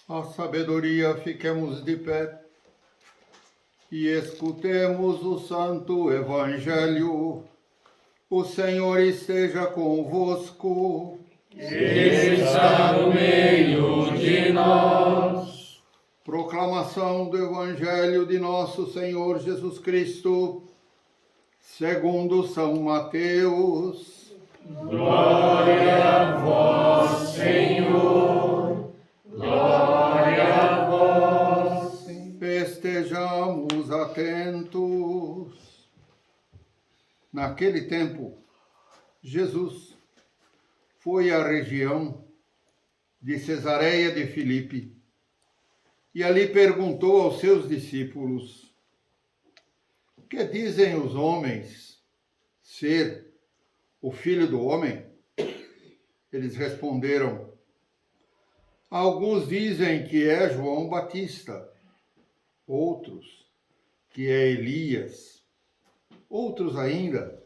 A sabedoria, fiquemos de pé e escutemos o Santo Evangelho. O Senhor esteja convosco. Está no meio de nós. Proclamação do Evangelho de nosso Senhor Jesus Cristo, segundo São Mateus. Glória a vós, Senhor. Glória a vós. Estejamos atentos. Naquele tempo, Jesus foi à região de Cesareia de Filipe e ali perguntou aos seus discípulos: que dizem os homens ser o Filho do Homem? Eles responderam: alguns dizem que é João Batista, outros que é Elias, outros ainda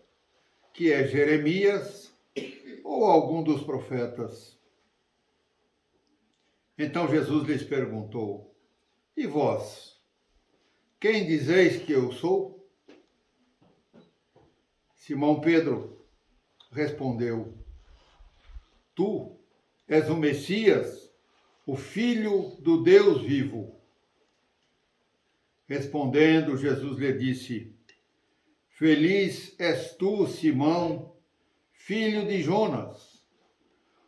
que é Jeremias ou algum dos profetas. Então Jesus lhes perguntou: e vós, quem dizeis que eu sou? Simão Pedro respondeu: tu és o Messias, o Filho do Deus vivo. Respondendo, Jesus lhe disse: feliz és tu, Simão, filho de Jonas,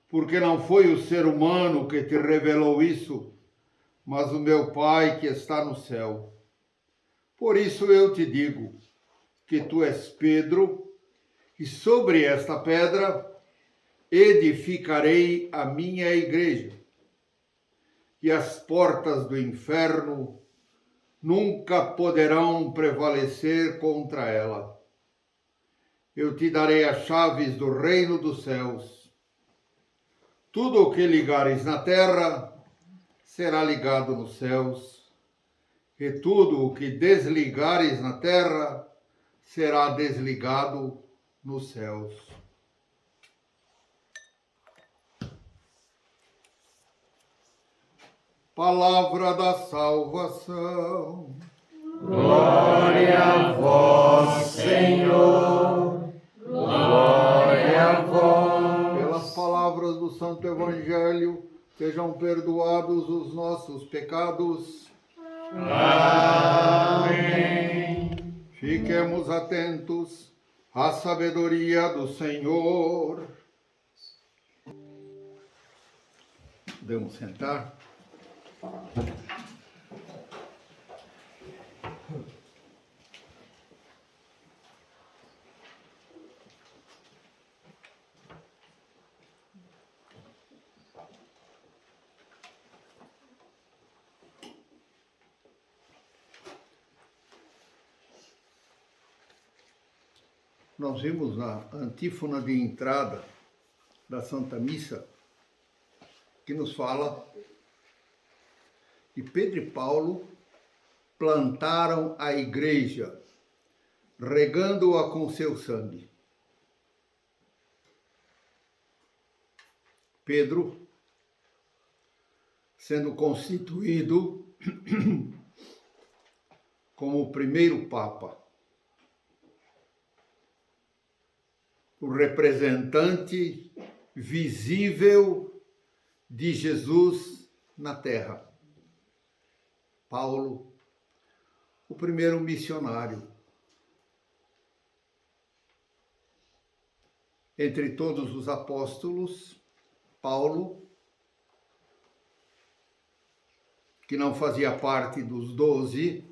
porque não foi o ser humano que te revelou isso, mas o meu Pai que está no céu. Por isso eu te digo que tu és Pedro, e sobre esta pedra edificarei a minha igreja, e as portas do inferno nunca poderão prevalecer contra ela. Eu te darei as chaves do reino dos céus. Tudo o que ligares na terra será ligado nos céus, e tudo o que desligares na terra será desligado nos céus. Palavra da salvação. Glória a vós, Senhor. Glória a vós. Pelas palavras do Santo Evangelho, sejam perdoados os nossos pecados. Amém. Fiquemos atentos à sabedoria do Senhor. Podemos sentar? Nós vimos na antífona de entrada da Santa Missa que nos fala que Pedro e Paulo plantaram a igreja, regando-a com seu sangue. Pedro, sendo constituído como o primeiro Papa, o representante visível de Jesus na terra. Paulo, o primeiro missionário. Entre todos os apóstolos, Paulo, que não fazia parte dos 12,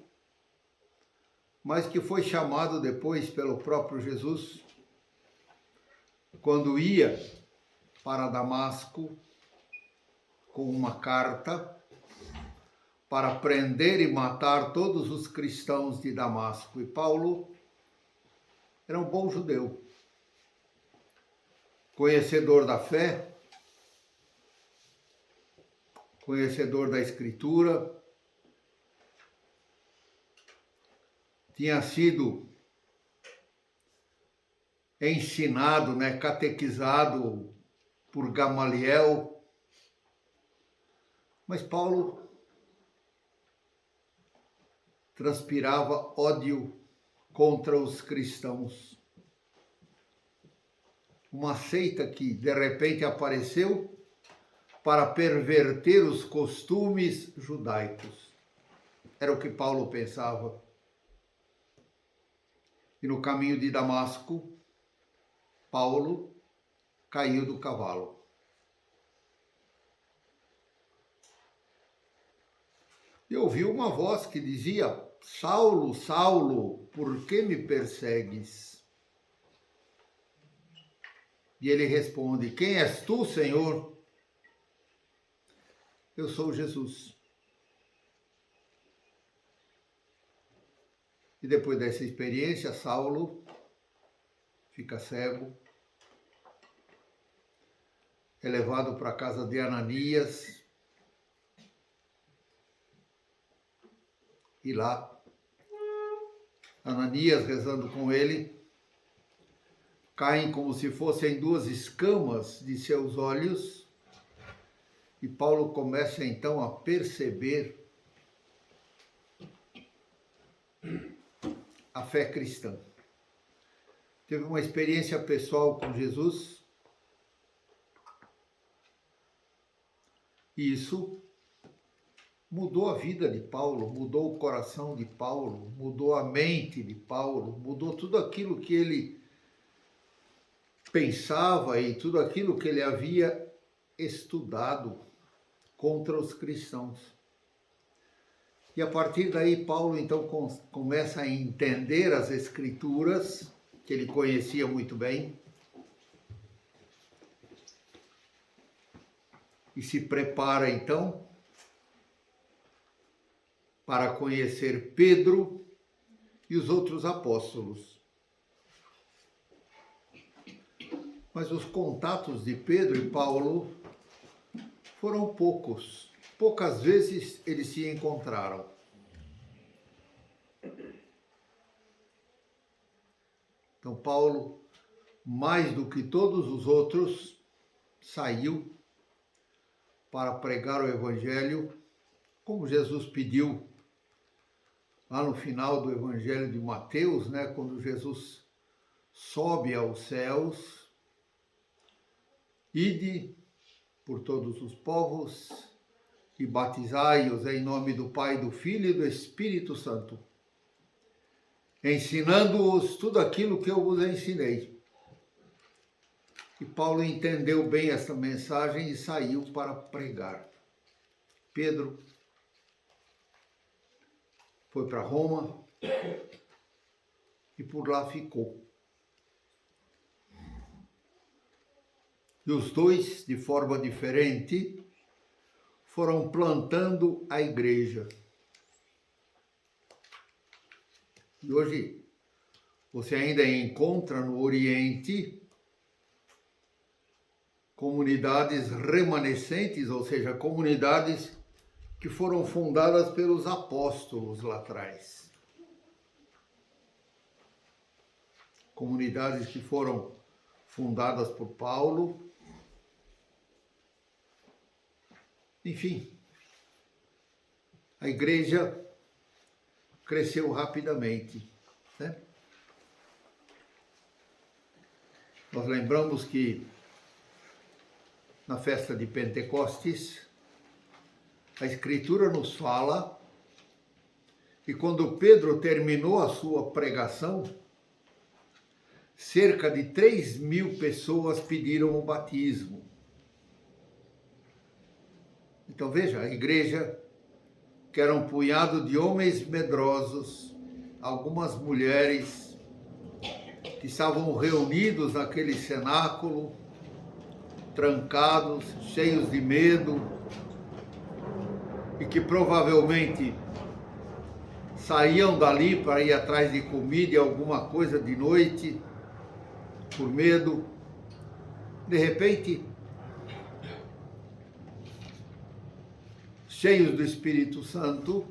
mas que foi chamado depois pelo próprio Jesus, quando ia para Damasco com uma carta para prender e matar todos os cristãos de Damasco. E Paulo era um bom judeu, conhecedor da fé, conhecedor da Escritura, tinha sido ensinado, catequizado por Gamaliel, Mas Paulo transpirava ódio contra os cristãos. Uma seita que de repente apareceu para perverter os costumes judaicos. Era o que Paulo pensava. E no caminho de Damasco, Paulo caiu do cavalo. E ouviu uma voz que dizia: Saulo, Saulo, por que me persegues? E ele responde: Quem és tu, Senhor? Eu sou Jesus. E depois dessa experiência, Saulo fica cego, é levado para a casa de Ananias, e lá, Ananias rezando com ele, caem como se fossem duas escamas de seus olhos, e Paulo começa então a perceber a fé cristã. Teve uma experiência pessoal com Jesus, e isso mudou a vida de Paulo, mudou o coração de Paulo, mudou a mente de Paulo, mudou tudo aquilo que ele pensava e tudo aquilo que ele havia estudado contra os cristãos. E a partir daí, Paulo então começa a entender as Escrituras, que ele conhecia muito bem, e se prepara então para conhecer Pedro e os outros apóstolos. Mas os contatos de Pedro e Paulo foram poucos. Poucas vezes eles se encontraram. Então Paulo, mais do que todos os outros, saiu para pregar o Evangelho, como Jesus pediu lá no final do Evangelho de Mateus, né, quando Jesus sobe aos céus: Ide por todos os povos e batizai-os em nome do Pai, do Filho e do Espírito Santo, ensinando-os tudo aquilo que eu vos ensinei. E Paulo entendeu bem essa mensagem e saiu para pregar. Pedro foi para Roma e por lá ficou. E os dois, de forma diferente, foram plantando a igreja. E hoje você ainda encontra no Oriente comunidades remanescentes, ou seja, comunidades que foram fundadas pelos apóstolos lá atrás. Comunidades que foram fundadas por Paulo. Enfim, a igreja cresceu rapidamente, né? Nós lembramos que na festa de Pentecostes, a Escritura nos fala que quando Pedro terminou a sua pregação, cerca de 3.000 pessoas pediram o batismo. Então veja, a igreja, que era um punhado de homens medrosos, algumas mulheres que estavam reunidos naquele cenáculo, trancados, cheios de medo, e que provavelmente saíam dali para ir atrás de comida e alguma coisa de noite, por medo. De repente, cheios do Espírito Santo,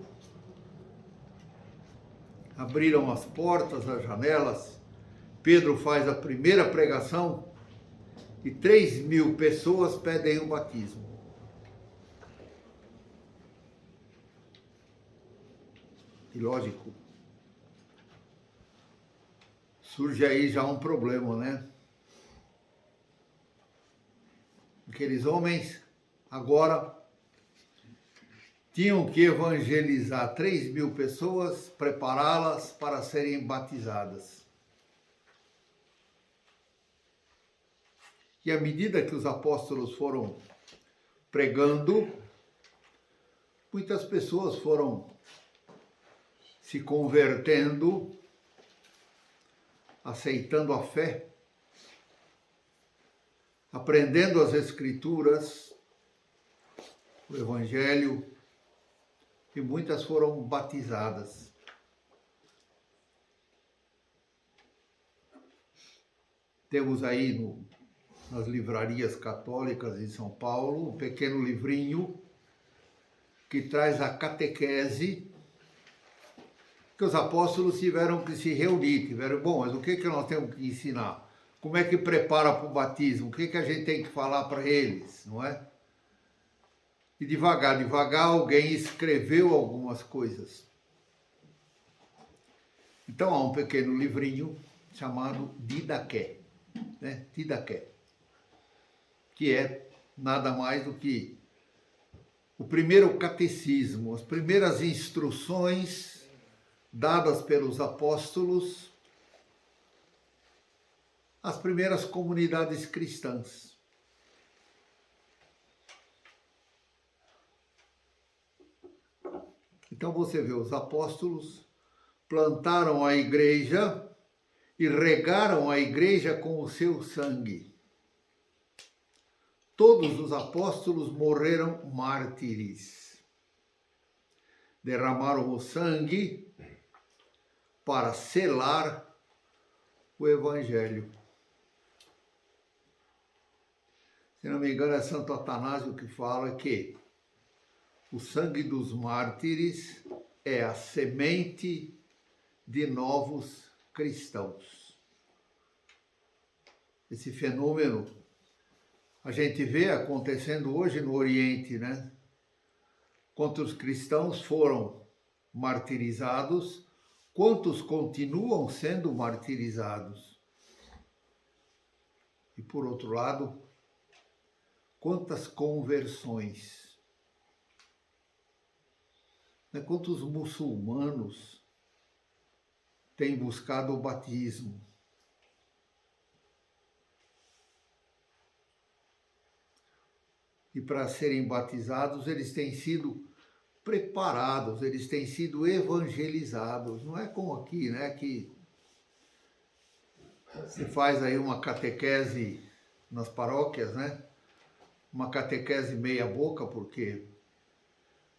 abriram as portas, as janelas. Pedro faz a primeira pregação e 3.000 pessoas pedem o batismo. E lógico, surge aí já um problema, né? Aqueles homens agora tinham que evangelizar 3.000 pessoas, prepará-las para serem batizadas. E à medida que os apóstolos foram pregando, muitas pessoas foram se convertendo, aceitando a fé, aprendendo as Escrituras, o Evangelho, e muitas foram batizadas. Temos aí nas livrarias católicas em São Paulo um pequeno livrinho que traz a catequese que os apóstolos tiveram que se reunir, bom, mas o que nós temos que ensinar? Como é que prepara para o batismo? O que a gente tem que falar para eles, não é? E devagar alguém escreveu algumas coisas. Então há um pequeno livrinho chamado Didaqué, né? Didaqué, que é nada mais do que o primeiro catecismo, as primeiras instruções dadas pelos apóstolos às primeiras comunidades cristãs. Então você vê, os apóstolos plantaram a igreja e regaram a igreja com o seu sangue. Todos os apóstolos morreram mártires. Derramaram o sangue para selar o Evangelho. Se não me engano, é Santo Atanásio que fala que o sangue dos mártires é a semente de novos cristãos. Esse fenômeno a gente vê acontecendo hoje no Oriente, né? Quantos cristãos foram martirizados, quantos continuam sendo martirizados. E por outro lado, quantas conversões. Quantos muçulmanos têm buscado o batismo? E para serem batizados, eles têm sido preparados, eles têm sido evangelizados. Não é como aqui, né? Que se faz aí uma catequese nas paróquias, né? Uma catequese meia boca, porque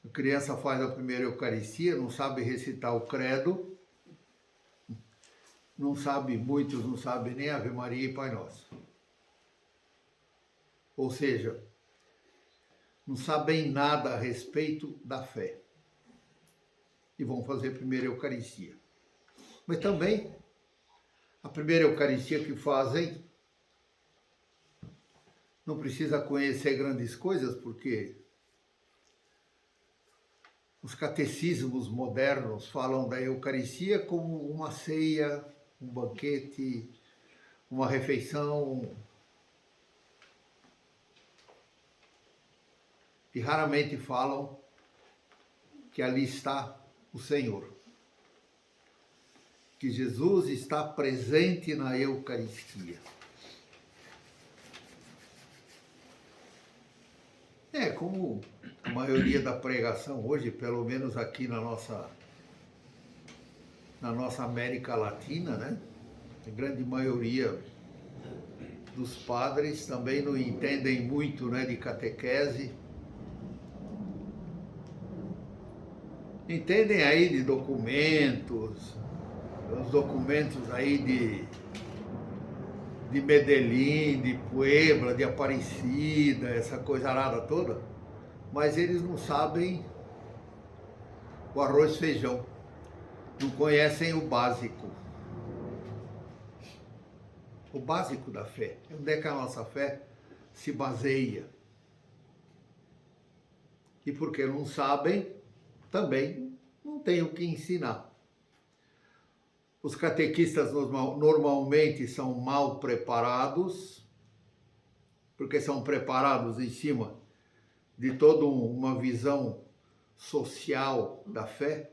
a criança faz a primeira Eucaristia, não sabe recitar o credo, muitos não sabem nem Ave Maria e Pai Nosso. Ou seja, não sabem nada a respeito da fé. E vão fazer a primeira Eucaristia. Mas também, a primeira Eucaristia que fazem, não precisa conhecer grandes coisas, porque os catecismos modernos falam da Eucaristia como uma ceia, um banquete, uma refeição. E raramente falam que ali está o Senhor. Que Jesus está presente na Eucaristia. Como a maioria da pregação hoje, pelo menos aqui na nossa América Latina, né? A grande maioria dos padres também não entendem muito, né, de catequese. Entendem aí de documentos, os documentos aí de Medellín, de Puebla, de Aparecida, essa coisa arada toda, mas eles não sabem o arroz e feijão, não conhecem o básico da fé, onde é que a nossa fé se baseia. E porque não sabem, também não tenho o que ensinar. Os catequistas normalmente são mal preparados, porque são preparados em cima de toda uma visão social da fé.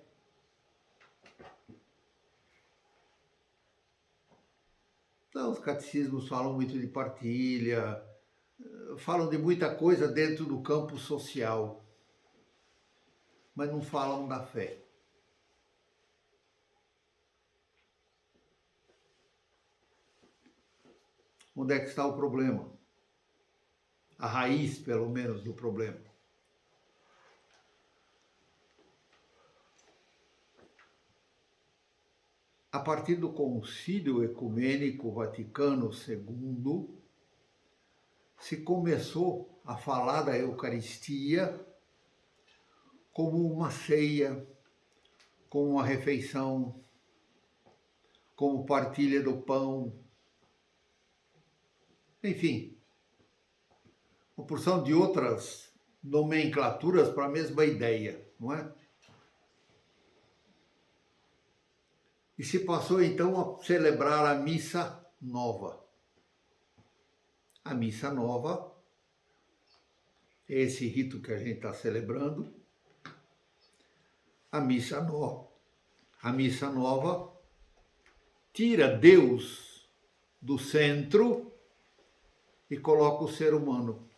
Então, os catecismos falam muito de partilha, falam de muita coisa dentro do campo social, mas não falam da fé. Onde é que está o problema? A raiz, pelo menos, do problema. A partir do Concílio Ecumênico Vaticano II, se começou a falar da Eucaristia como uma ceia, como uma refeição, como partilha do pão, enfim, uma porção de outras nomenclaturas para a mesma ideia, não é? E se passou então a celebrar a missa nova. A missa nova é esse rito que a gente está celebrando. A missa nova tira Deus do centro e coloca o ser humano.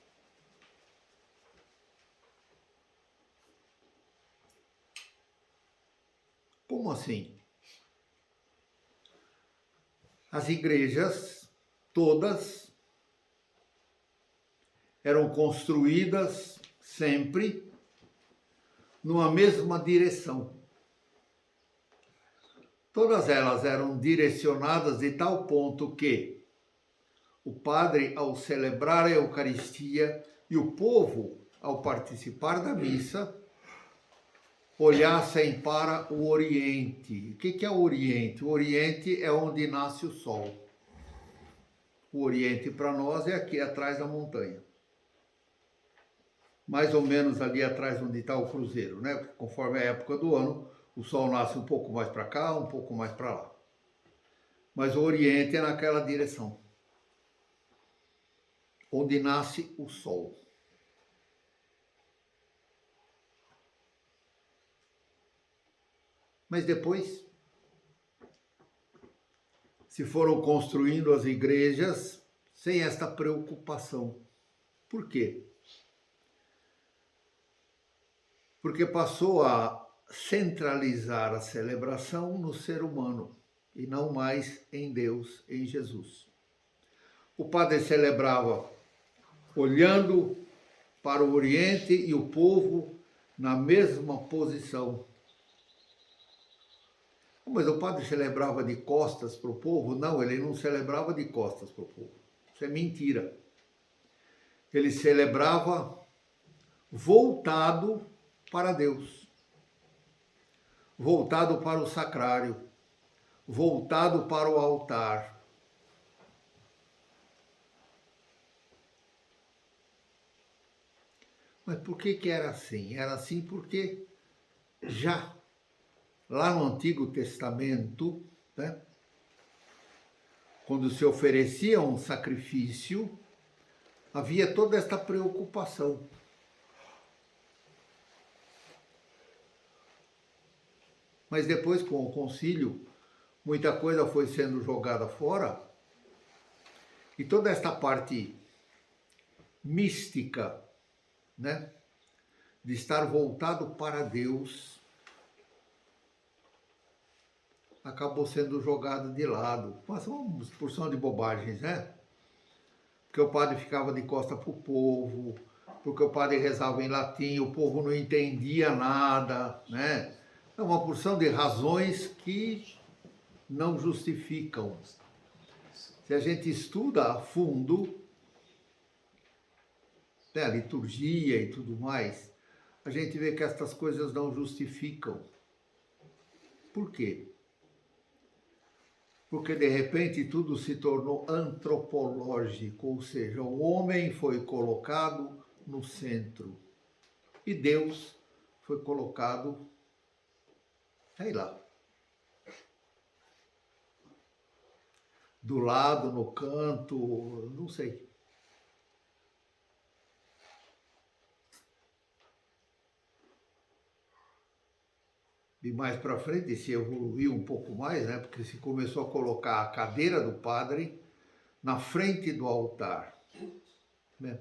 Como assim? As igrejas, todas, eram construídas sempre numa mesma direção. Todas elas eram direcionadas de tal ponto que o padre, ao celebrar a Eucaristia, e o povo, ao participar da missa, olhassem para o Oriente. O que é o Oriente? O Oriente é onde nasce o sol. O Oriente para nós é aqui atrás da montanha. Mais ou menos ali atrás onde está o cruzeiro, né? Porque conforme a época do ano, o sol nasce um pouco mais para cá, um pouco mais para lá. Mas o Oriente é naquela direção, onde nasce o sol. Mas depois se foram construindo as igrejas sem esta preocupação. Por quê? Porque passou a centralizar a celebração no ser humano e não mais em Deus, em Jesus. O padre celebrava olhando para o Oriente e o povo na mesma posição. Mas o padre celebrava de costas para o povo? Não, ele não celebrava de costas para o povo. Isso é mentira. Ele celebrava voltado para Deus, voltado para o sacrário, voltado para o altar. Mas por que era assim? Era assim porque já lá no Antigo Testamento, né, quando se oferecia um sacrifício, havia toda esta preocupação. Mas depois, com o concílio, muita coisa foi sendo jogada fora e toda esta parte mística, né, de estar voltado para Deus, acabou sendo jogado de lado. Mas uma porção de bobagens, né? Porque o padre ficava de costa para o povo, porque o padre rezava em latim, o povo não entendia nada, né? É uma porção de razões que não justificam. Se a gente estuda a fundo, né, a liturgia e tudo mais, a gente vê que estas coisas não justificam. Por quê? Porque de repente tudo se tornou antropológico, ou seja, o homem foi colocado no centro e Deus foi colocado sei lá. Do lado, no canto, não sei. E mais para frente se evoluiu um pouco mais, né? Porque se começou a colocar a cadeira do padre na frente do altar, né?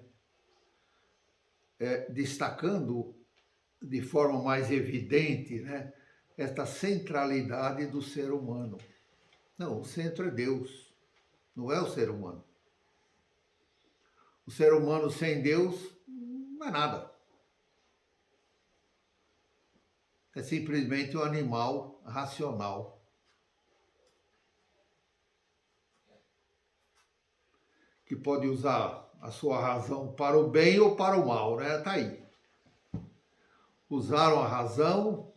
Destacando de forma mais evidente, né, esta centralidade do ser humano. Não, o centro é Deus, não é o ser humano. O ser humano sem Deus não é nada. É simplesmente um animal racional. Que pode usar a sua razão para o bem ou para o mal, né? Tá aí. Usaram a razão,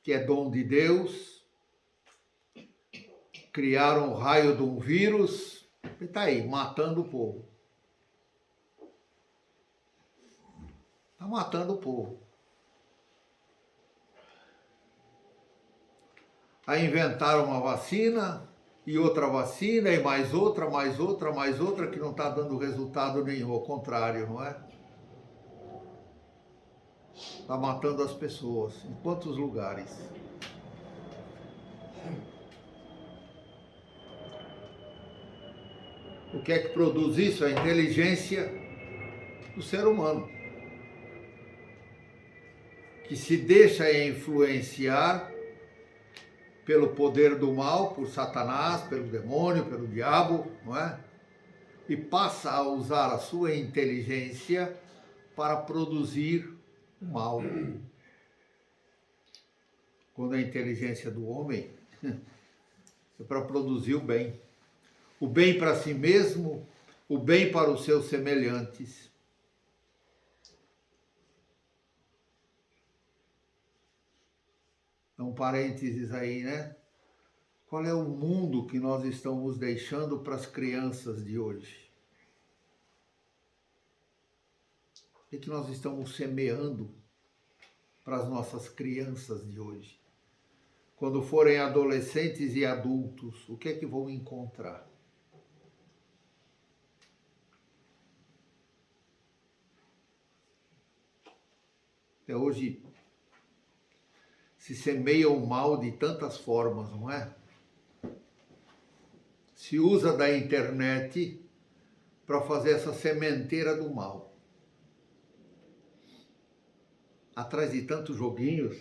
que é dom de Deus, criaram o raio de um vírus, e tá aí, matando o povo. Tá matando o povo. Aí inventaram uma vacina, e outra vacina, e mais outra, mais outra, mais outra, que não está dando resultado nenhum, ao contrário, não é? Está matando as pessoas. Em quantos lugares? O que é que produz isso? A inteligência do ser humano, que se deixa influenciar pelo poder do mal, por Satanás, pelo demônio, pelo diabo, não é? E passa a usar a sua inteligência para produzir o mal. Quando a inteligência do homem é para produzir o bem. O bem para si mesmo, o bem para os seus semelhantes. Então, parênteses aí, né? Qual é o mundo que nós estamos deixando para as crianças de hoje? O que nós estamos semeando para as nossas crianças de hoje? Quando forem adolescentes e adultos, o que é que vão encontrar? Até hoje se semeia o mal de tantas formas, não é? Se usa da internet para fazer essa sementeira do mal. Atrás de tantos joguinhos,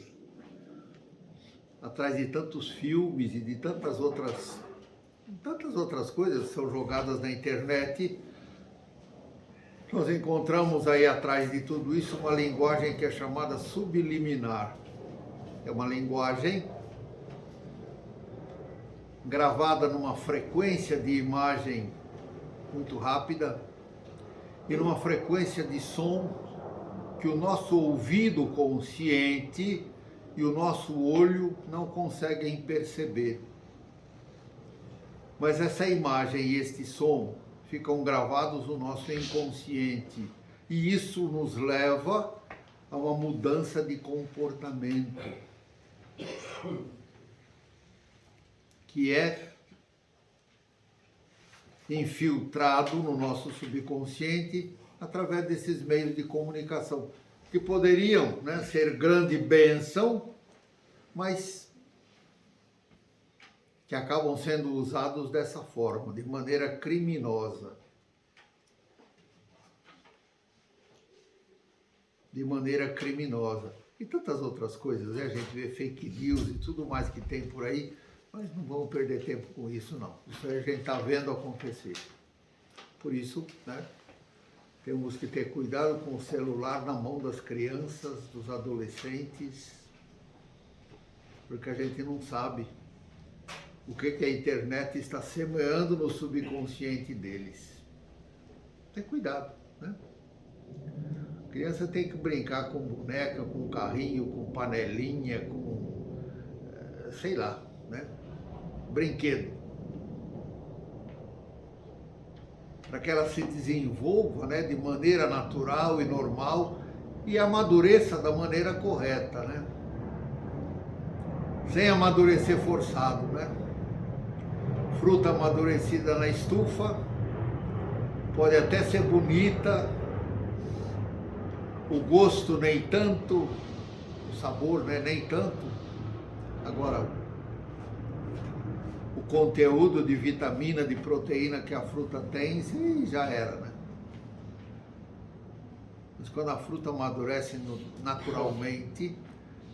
atrás de tantos filmes e de tantas outras coisas que são jogadas na internet, nós encontramos aí atrás de tudo isso uma linguagem que é chamada subliminar. É uma linguagem gravada numa frequência de imagem muito rápida e numa frequência de som que o nosso ouvido consciente e o nosso olho não conseguem perceber. Mas essa imagem e este som ficam gravados no nosso inconsciente e isso nos leva a uma mudança de comportamento, que é infiltrado no nosso subconsciente através desses meios de comunicação, que poderiam, né, ser grande bênção, mas que acabam sendo usados dessa forma, de maneira criminosa. De maneira criminosa. E tantas outras coisas, né? A gente vê fake news e tudo mais que tem por aí, mas não vamos perder tempo com isso, não. Isso aí a gente está vendo acontecer. Por isso, né, temos que ter cuidado com o celular na mão das crianças, dos adolescentes, porque a gente não sabe o que a internet está semeando no subconsciente deles. Tem cuidado, né? A criança tem que brincar com boneca, com carrinho, com panelinha, com, sei lá, né? Brinquedo. Para que ela se desenvolva, né, de maneira natural e normal e amadureça da maneira correta, né? sem amadurecer forçado, né? Fruta amadurecida na estufa pode até ser bonita, o gosto nem tanto, o sabor, né, nem tanto. Agora, o conteúdo de vitamina, de proteína que a fruta tem, sim, já era, né? Mas quando a fruta amadurece naturalmente,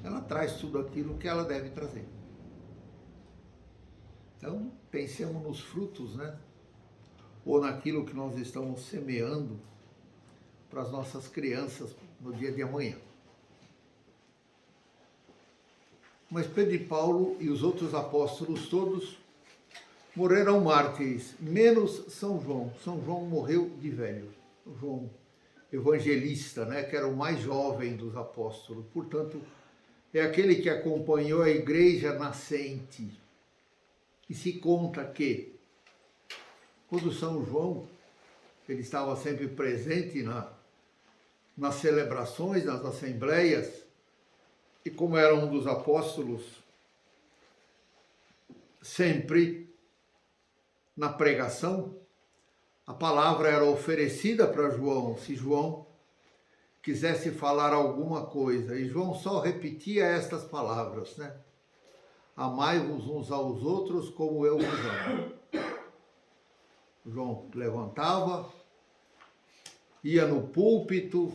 ela traz tudo aquilo que ela deve trazer. Então, pensemos nos frutos, né? Ou naquilo que nós estamos semeando para as nossas crianças no dia de amanhã. Mas Pedro e Paulo e os outros apóstolos todos morreram mártires, menos São João. São João morreu de velho. João evangelista, né, que era o mais jovem dos apóstolos. Portanto, é aquele que acompanhou a igreja nascente. E se conta que, quando São João, ele estava sempre presente nas celebrações, nas assembleias, e como era um dos apóstolos, sempre na pregação, a palavra era oferecida para João, se João quisesse falar alguma coisa. E João só repetia estas palavras, né? Amai-vos uns aos outros como eu vos amo. João levantava, ia no púlpito,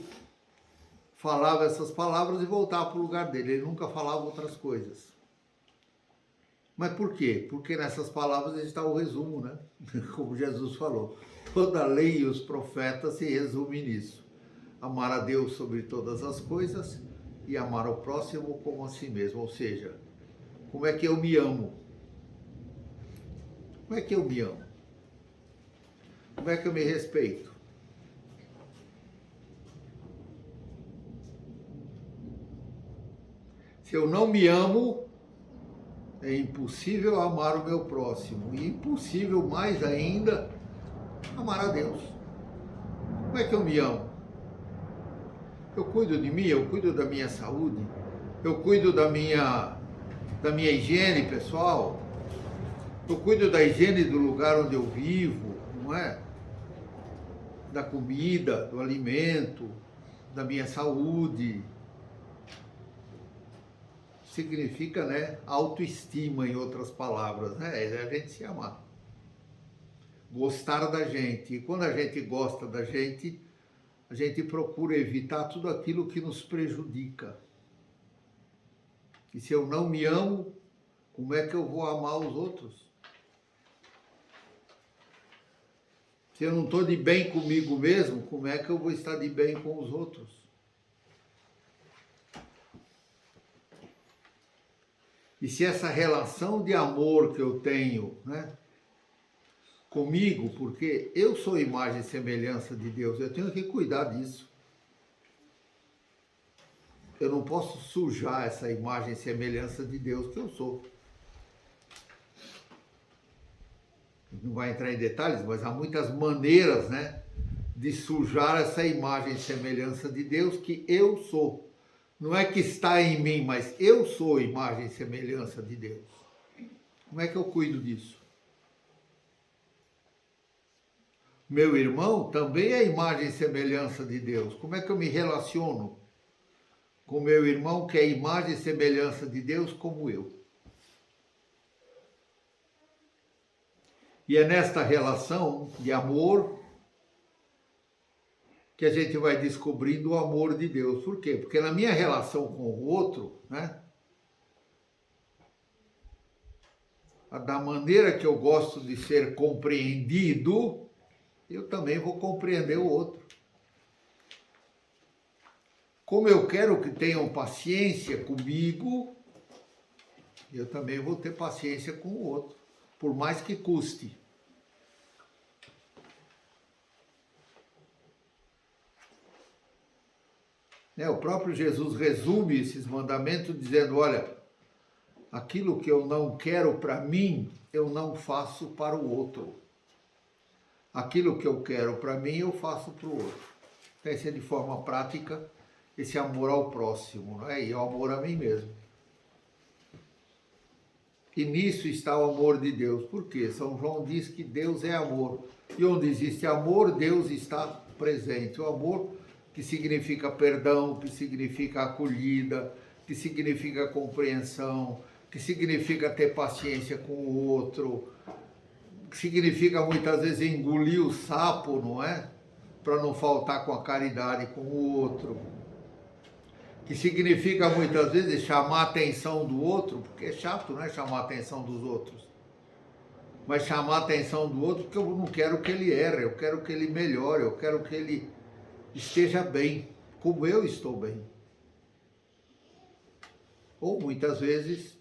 falava essas palavras e voltava para o lugar dele. Ele nunca falava outras coisas. Mas por quê? Porque nessas palavras está o resumo, né? Como Jesus falou. Toda a lei e os profetas se resumem nisso. Amar a Deus sobre todas as coisas e amar ao próximo como a si mesmo. Ou seja, como é que eu me amo? Como é que eu me amo? Como é que eu me respeito? Se eu não me amo, é impossível amar o meu próximo. E impossível mais ainda amar a Deus. Como é que eu me amo? Eu cuido de mim, eu cuido da minha saúde, eu cuido da minha higiene pessoal, eu cuido da higiene do lugar onde eu vivo, não é? Da comida, do alimento, da minha saúde. Significa, né, autoestima, em outras palavras, né? É a gente se amar. Gostar da gente. E quando a gente gosta da gente, a gente procura evitar tudo aquilo que nos prejudica. E se eu não me amo, como é que eu vou amar os outros? Se eu não estou de bem comigo mesmo, como é que eu vou estar de bem com os outros? E se essa relação de amor que eu tenho, né, comigo, porque eu sou imagem e semelhança de Deus, eu tenho que cuidar disso. Eu não posso sujar essa imagem e semelhança de Deus que eu sou. Não vai entrar em detalhes, mas há muitas maneiras, né, de sujar essa imagem e semelhança de Deus que eu sou. Não é que está em mim, mas eu sou imagem e semelhança de Deus. Como é que eu cuido disso? Meu irmão também é imagem e semelhança de Deus. Como é que eu me relaciono com meu irmão que é imagem e semelhança de Deus como eu? E é nesta relação de amor que a gente vai descobrindo o amor de Deus. Por quê? Porque na minha relação com o outro, né, da maneira que eu gosto de ser compreendido, eu também vou compreender o outro. Como eu quero que tenham paciência comigo, eu também vou ter paciência com o outro, por mais que custe. O próprio Jesus resume esses mandamentos dizendo, olha, aquilo que eu não quero para mim, eu não faço para o outro. Aquilo que eu quero para mim, eu faço para o outro. Então, esse é de forma prática, esse amor ao próximo, não é? E o amor a mim mesmo. E nisso está o amor de Deus. Por quê? São João diz que Deus é amor. E onde existe amor, Deus está presente. O amor que significa perdão, que significa acolhida, que significa compreensão, que significa ter paciência com o outro, que significa muitas vezes engolir o sapo, não é? Para não faltar com a caridade com o outro. Que significa muitas vezes chamar a atenção do outro, porque é chato, não é chamar a atenção dos outros. Mas chamar a atenção do outro porque eu não quero que ele erre, eu quero que ele melhore, eu quero que ele esteja bem, como eu estou bem. Ou muitas vezes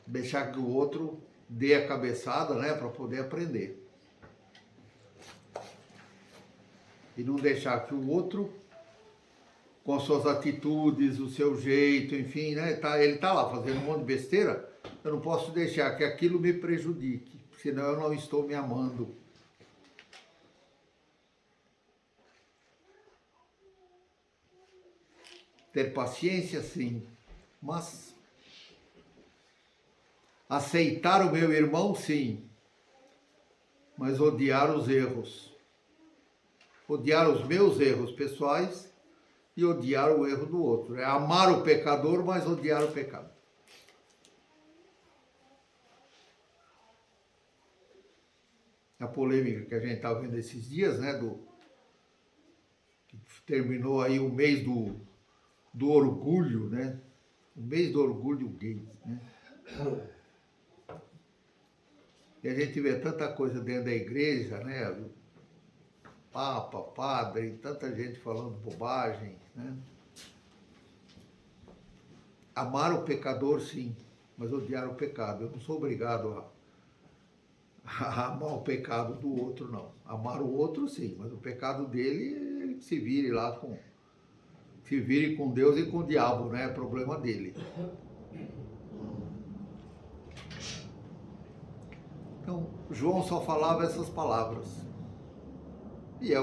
deixar que o outro dê a cabeçada, né, para poder aprender. E não deixar que o outro, com suas atitudes, o seu jeito, enfim, né, ele está lá fazendo um monte de besteira, eu não posso deixar que aquilo me prejudique, senão eu não estou me amando. Ter paciência, sim, mas aceitar o meu irmão, sim, mas odiar os erros. Odiar os meus erros pessoais e odiar o erro do outro. É amar o pecador, mas odiar o pecado. A polêmica que a gente está vendo esses dias, né, que terminou aí o mês do orgulho, né? O mês do orgulho gay, né? E a gente vê tanta coisa dentro da igreja, né? Papa, padre, tanta gente falando bobagem, né? Amar o pecador, sim, mas odiar o pecado. Eu não sou obrigado a amar o pecado do outro, não. Amar o outro, sim, mas o pecado dele, ele se vire lá se vire com Deus e com o diabo, né? É problema dele. Então, João só falava essas palavras. E é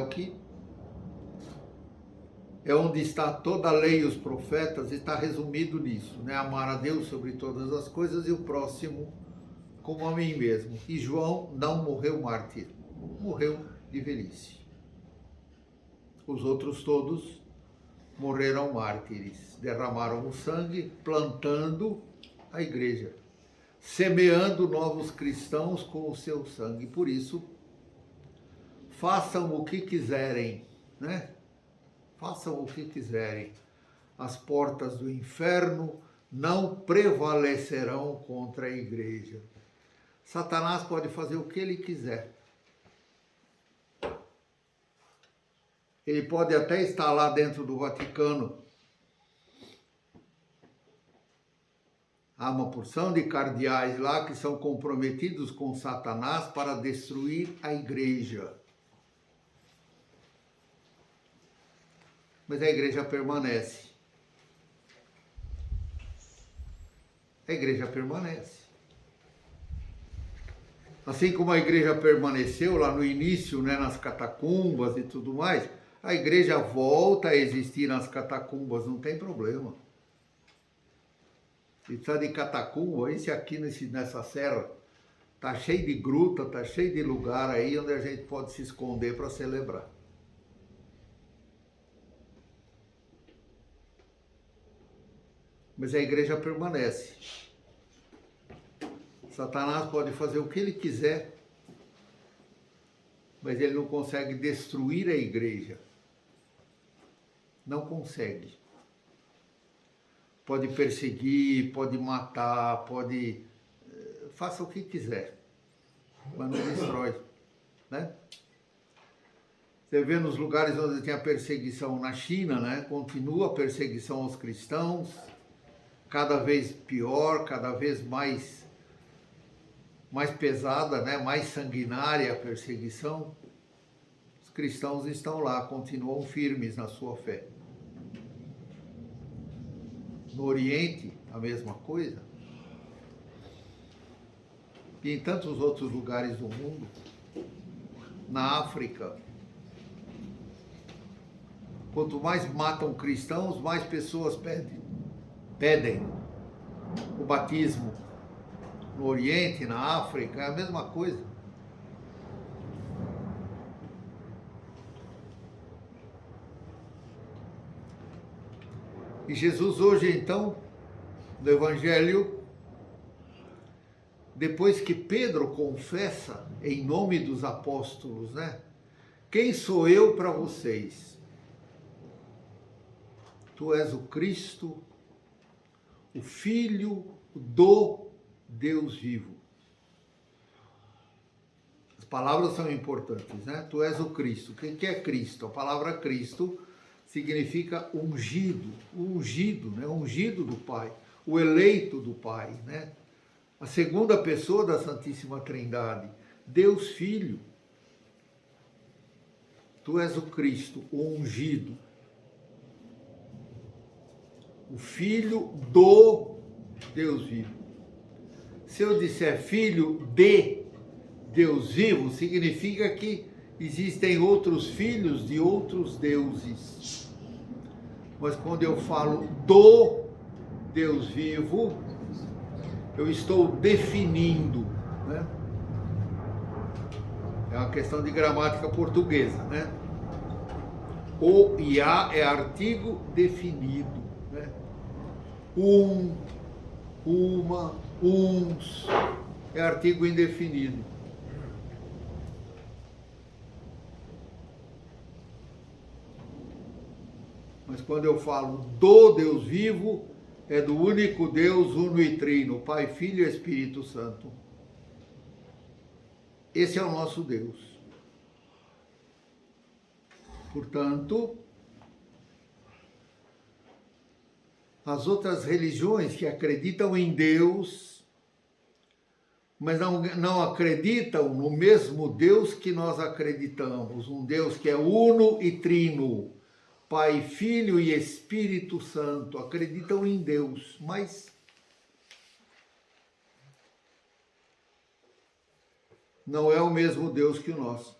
onde está toda a lei e os profetas, está resumido nisso, né? Amar a Deus sobre todas as coisas e o próximo como a mim mesmo. E João não morreu mártir, morreu de velhice. Os outros todos morreram mártires, derramaram o sangue, plantando a igreja, semeando novos cristãos com o seu sangue. Por isso, façam o que quiserem, né? Façam o que quiserem. As portas do inferno não prevalecerão contra a igreja. Satanás pode fazer o que ele quiser. Ele pode até estar lá dentro do Vaticano. Há uma porção de cardeais lá que são comprometidos com Satanás para destruir a igreja. Mas a igreja permanece. A igreja permanece. Assim como a igreja permaneceu lá no início, né, nas catacumbas e tudo mais, a igreja volta a existir nas catacumbas, não tem problema. Se está de catacumba, esse aqui nessa serra, está cheio de gruta, está cheio de lugar aí onde a gente pode se esconder para celebrar. Mas a igreja permanece. Satanás pode fazer o que ele quiser, mas ele não consegue destruir a igreja. Não consegue. Pode perseguir, pode matar, faça o que quiser, mas não destrói, né? Você vê nos lugares onde tem a perseguição na China, né? Continua a perseguição aos cristãos, cada vez pior, cada vez mais pesada, né? Mais sanguinária a perseguição. Os cristãos estão lá, continuam firmes na sua fé. No Oriente, a mesma coisa. E em tantos outros lugares do mundo. Na África. Quanto mais matam cristãos, mais pessoas pedem o batismo no Oriente, na África, é a mesma coisa. E Jesus hoje, então, no Evangelho, depois que Pedro confessa em nome dos apóstolos, né? Quem sou eu para vocês? Tu és o Cristo, o Filho do Deus vivo. As palavras são importantes, né? Tu és o Cristo. O que é Cristo? A palavra Cristo significa ungido, né? Ungido do Pai, o eleito do Pai, né? A segunda pessoa da Santíssima Trindade, Deus Filho. Tu és o Cristo, o ungido, o Filho do Deus vivo. Se eu disser Filho de Deus vivo, significa que existem outros filhos de outros deuses. Mas quando eu falo do Deus vivo, eu estou definindo, né? É uma questão de gramática portuguesa, né? O e a é artigo definido, né? Uma, uns, é artigo indefinido. Mas quando eu falo do Deus vivo, é do único Deus uno e trino, Pai, Filho e Espírito Santo. Esse é o nosso Deus. Portanto, as outras religiões que acreditam em Deus, mas não acreditam no mesmo Deus que nós acreditamos, um Deus que é uno e trino, Pai, Filho e Espírito Santo, acreditam em Deus, mas não é o mesmo Deus que o nosso.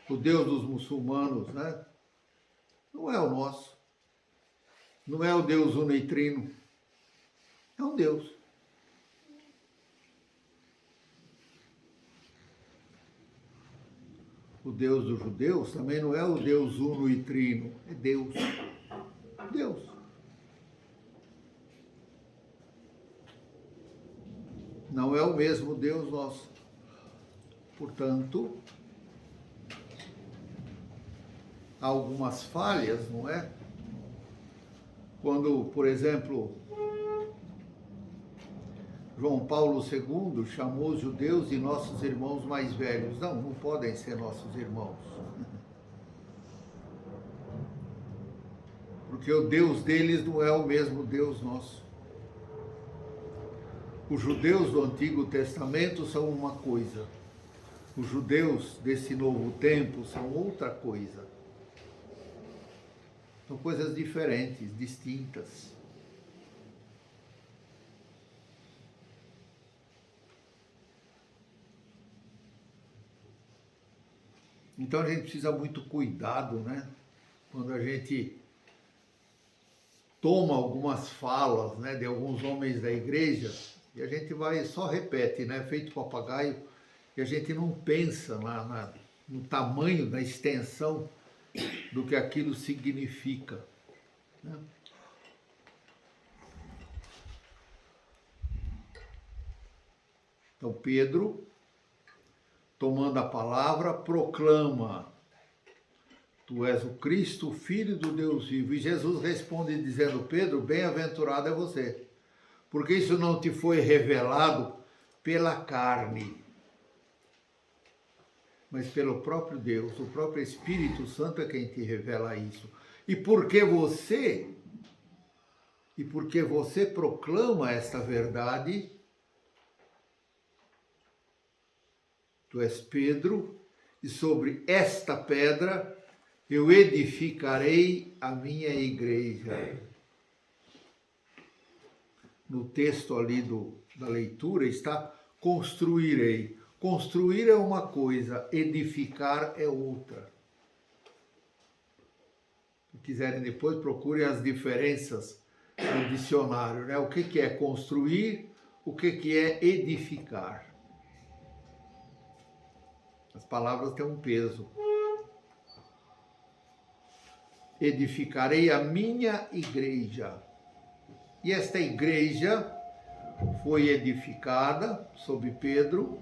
O Deus dos muçulmanos, né? Não é o nosso. Não é o Deus uno e trino. É um Deus. O Deus dos judeus também não é o Deus uno e trino. É Deus. Deus. Não é o mesmo Deus nosso. Portanto, há algumas falhas, não é? Quando, por exemplo, João Paulo II chamou os judeus de nossos irmãos mais velhos. Não podem ser nossos irmãos. Porque o Deus deles não é o mesmo Deus nosso. Os judeus do Antigo Testamento são uma coisa. Os judeus desse novo tempo são outra coisa. São coisas diferentes, distintas. Então a gente precisa muito cuidado, né? Quando a gente toma algumas falas, né, de alguns homens da igreja, e a gente vai só repete, né? Feito papagaio, e a gente não pensa no tamanho, na extensão do que aquilo significa, né? Então Pedro, tomando a palavra, proclama: Tu és o Cristo, o Filho do Deus vivo. E Jesus responde dizendo: Pedro, bem-aventurado é você, porque isso não te foi revelado pela carne, mas pelo próprio Deus. O próprio Espírito Santo é quem te revela isso. E porque você proclama esta verdade, tu és Pedro, e sobre esta pedra eu edificarei a minha igreja. No texto ali da leitura está construirei. Construir é uma coisa, edificar é outra. Se quiserem depois, procurem as diferenças no dicionário, né? O que é construir, o que é edificar. As palavras têm um peso. Edificarei a minha igreja. E esta igreja foi edificada sob Pedro.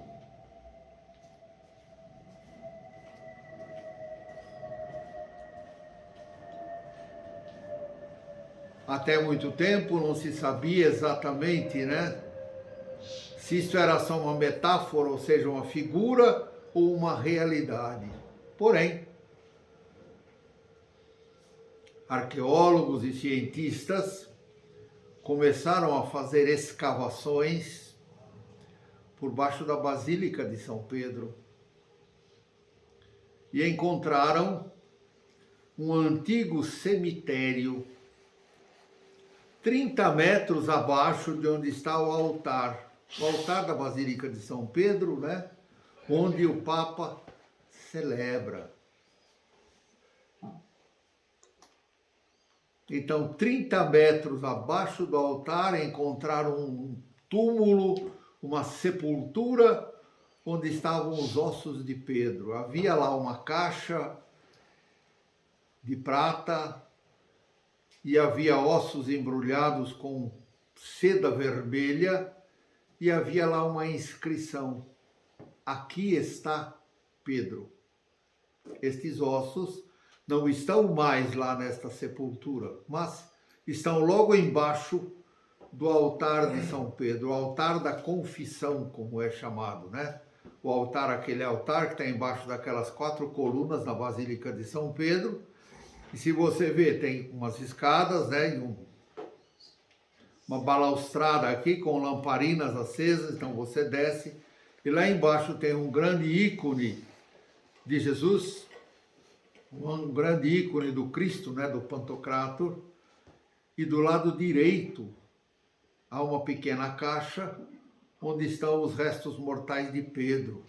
Até muito tempo não se sabia exatamente, né, se isso era só uma metáfora, ou seja, uma figura ou uma realidade. Porém, arqueólogos e cientistas começaram a fazer escavações por baixo da Basílica de São Pedro e encontraram um antigo cemitério 30 metros abaixo de onde está o altar da Basílica de São Pedro, né? Onde o Papa celebra. Então, 30 metros abaixo do altar encontraram um túmulo, uma sepultura, onde estavam os ossos de Pedro. Havia lá uma caixa de prata, e havia ossos embrulhados com seda vermelha, e havia lá uma inscrição: aqui está Pedro. Estes ossos não estão mais lá nesta sepultura, mas estão logo embaixo do altar de São Pedro, o altar da confissão, como é chamado, né? O altar, aquele altar que está embaixo daquelas 4 colunas na Basílica de São Pedro. E se você ver, tem umas escadas, né, e uma balaustrada aqui com lamparinas acesas, então você desce, e lá embaixo tem um grande ícone de Jesus, um grande ícone do Cristo, né, do Pantocrator, e do lado direito há uma pequena caixa onde estão os restos mortais de Pedro.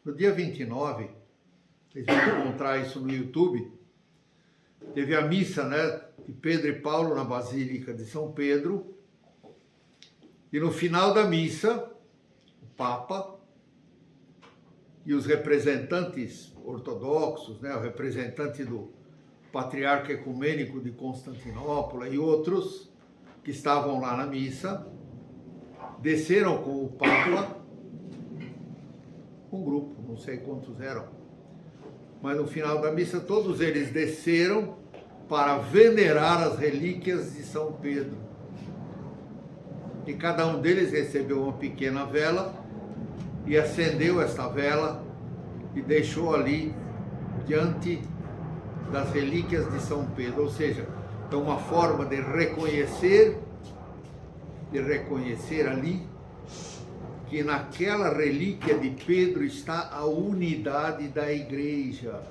No dia 29, vocês vão encontrar isso no YouTube, teve a missa, né, de Pedro e Paulo na Basílica de São Pedro, e no final da missa, o Papa e os representantes ortodoxos, né, o representante do Patriarca Ecumênico de Constantinopla e outros que estavam lá na missa, desceram com o Papa, um grupo, não sei quantos eram, mas no final da missa todos eles desceram para venerar as relíquias de São Pedro. E cada um deles recebeu uma pequena vela e acendeu esta vela e deixou ali diante das relíquias de São Pedro. Ou seja, é uma forma de reconhecer ali que naquela relíquia de Pedro está a unidade da igreja.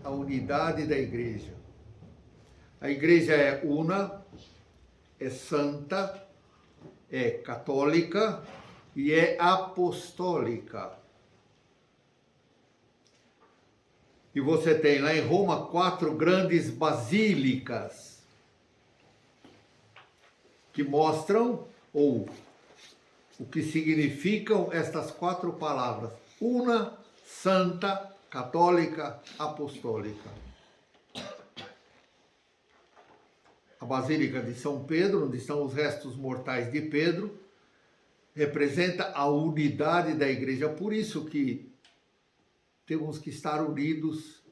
A unidade da igreja. A igreja é una, é santa, é católica e é apostólica. E você tem lá em Roma 4 grandes basílicas que mostram ou o que significam estas 4 palavras: una, santa, católica, apostólica. A Basílica de São Pedro, onde estão os restos mortais de Pedro, representa a unidade da igreja. Por isso que temos que estar unidos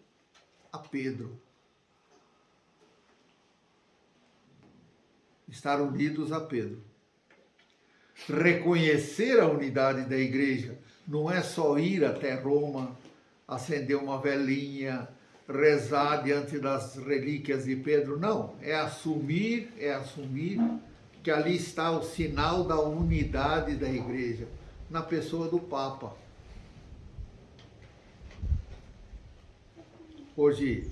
a Pedro. Estar unidos a Pedro. Reconhecer a unidade da igreja não é só ir até Roma, acender uma velinha, rezar diante das relíquias de Pedro. Não, é assumir que ali está o sinal da unidade da igreja, na pessoa do Papa. Hoje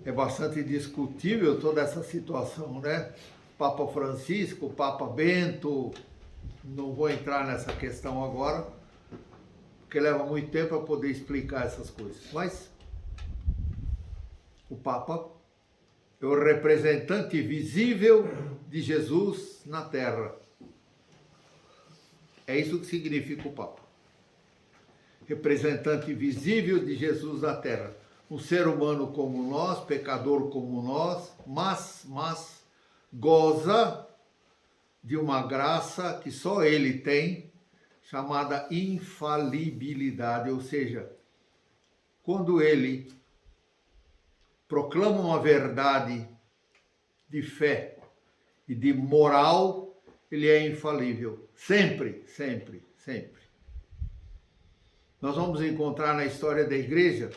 é bastante discutível toda essa situação, né? Papa Francisco, Papa Bento, não vou entrar nessa questão agora, porque leva muito tempo para poder explicar essas coisas. Mas o Papa é o representante visível de Jesus na terra. É isso que significa o Papa. Representante visível de Jesus na terra. Um ser humano como nós, pecador como nós, mas goza de uma graça que só ele tem, chamada infalibilidade, ou seja, quando ele proclama uma verdade de fé e de moral, ele é infalível. Sempre, sempre, sempre. Nós vamos encontrar na história da igreja,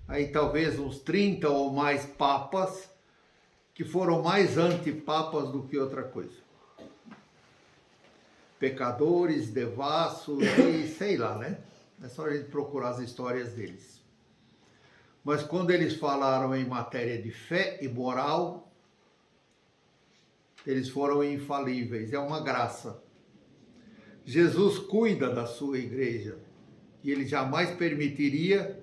aí talvez uns 30 ou mais papas, que foram mais antipapas do que outra coisa. Pecadores, devassos e sei lá, né? É só a gente procurar as histórias deles. Mas quando eles falaram em matéria de fé e moral, eles foram infalíveis, é uma graça. Jesus cuida da sua igreja e ele jamais permitiria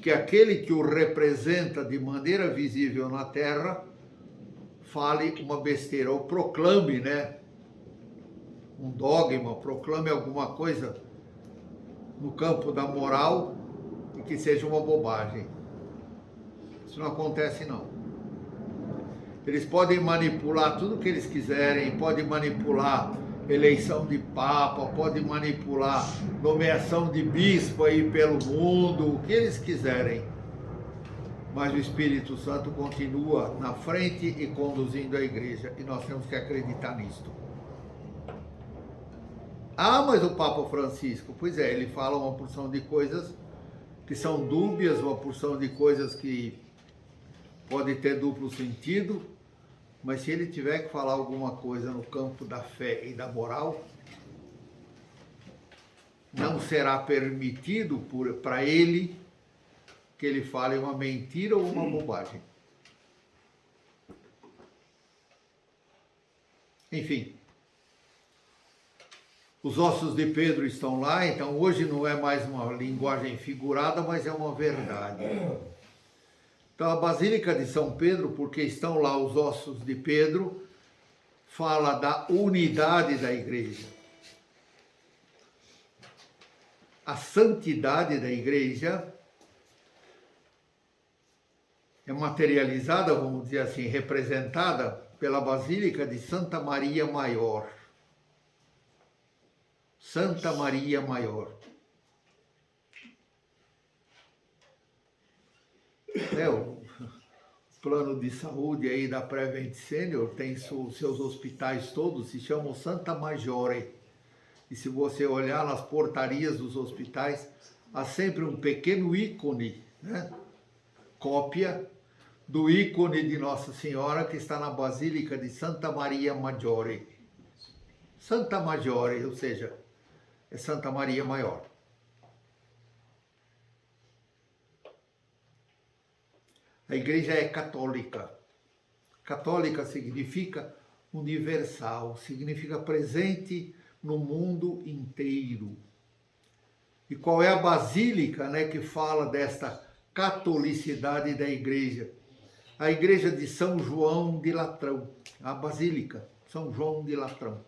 que aquele que o representa de maneira visível na terra fale uma besteira ou proclame, né, um dogma, proclame alguma coisa no campo da moral e que seja uma bobagem. Isso não acontece, não. Eles podem manipular tudo o que eles quiserem, podem manipular eleição de papa, podem manipular nomeação de bispo aí pelo mundo, o que eles quiserem. Mas o Espírito Santo continua na frente e conduzindo a igreja, e nós temos que acreditar nisto. Ah, mas o Papa Francisco, pois é, ele fala uma porção de coisas que são dúbias, uma porção de coisas que pode ter duplo sentido, mas se ele tiver que falar alguma coisa no campo da fé e da moral, não será permitido para ele que ele fale uma mentira ou uma bobagem. Enfim, os ossos de Pedro estão lá, então hoje não é mais uma linguagem figurada, mas é uma verdade. Então a Basílica de São Pedro, porque estão lá os ossos de Pedro, fala da unidade da igreja. A santidade da igreja é materializada, vamos dizer assim, representada pela Basílica de Santa Maria Maior. Santa Maria Maior. O plano de saúde aí da Prevent Senior tem seus hospitais todos, se chamam Santa Maggiore. E se você olhar nas portarias dos hospitais, há sempre um pequeno ícone, né? Cópia do ícone de Nossa Senhora que está na Basílica de Santa Maria Maggiore. Santa Maggiore, ou seja, é Santa Maria Maior. A igreja é católica. Católica significa universal, significa presente no mundo inteiro. E qual é a basílica, né, que fala desta catolicidade da igreja? A igreja de São João de Latrão, a basílica São João de Latrão,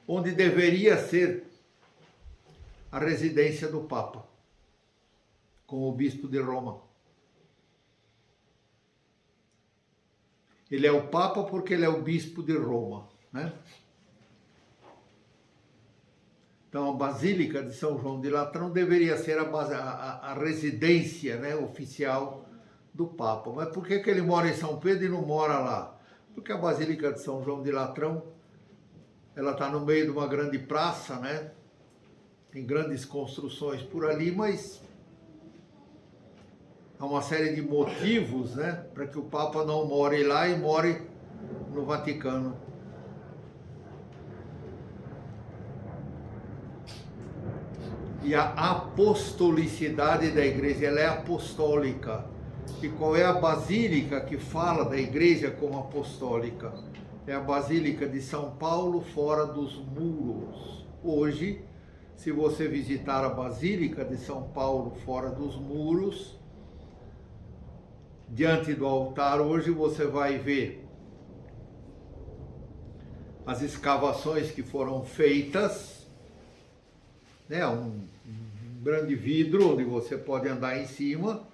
onde deveria ser a residência do Papa, com o bispo de Roma. Ele é o Papa porque ele é o bispo de Roma, né? Então a Basílica de São João de Latrão deveria ser a residência, né, oficial do Papa. Mas por que ele mora em São Pedro e não mora lá? Porque a Basílica de São João de Latrão, ela está no meio de uma grande praça, né? Tem grandes construções por ali, mas há uma série de motivos, né, para que o Papa não more lá e more no Vaticano. E a apostolicidade da igreja, ela é apostólica. E qual é a basílica que fala da igreja como apostólica? É a Basílica de São Paulo, fora dos muros. Hoje, se você visitar a Basílica de São Paulo, fora dos muros, diante do altar, hoje você vai ver as escavações que foram feitas, né? Um grande vidro onde você pode andar em cima,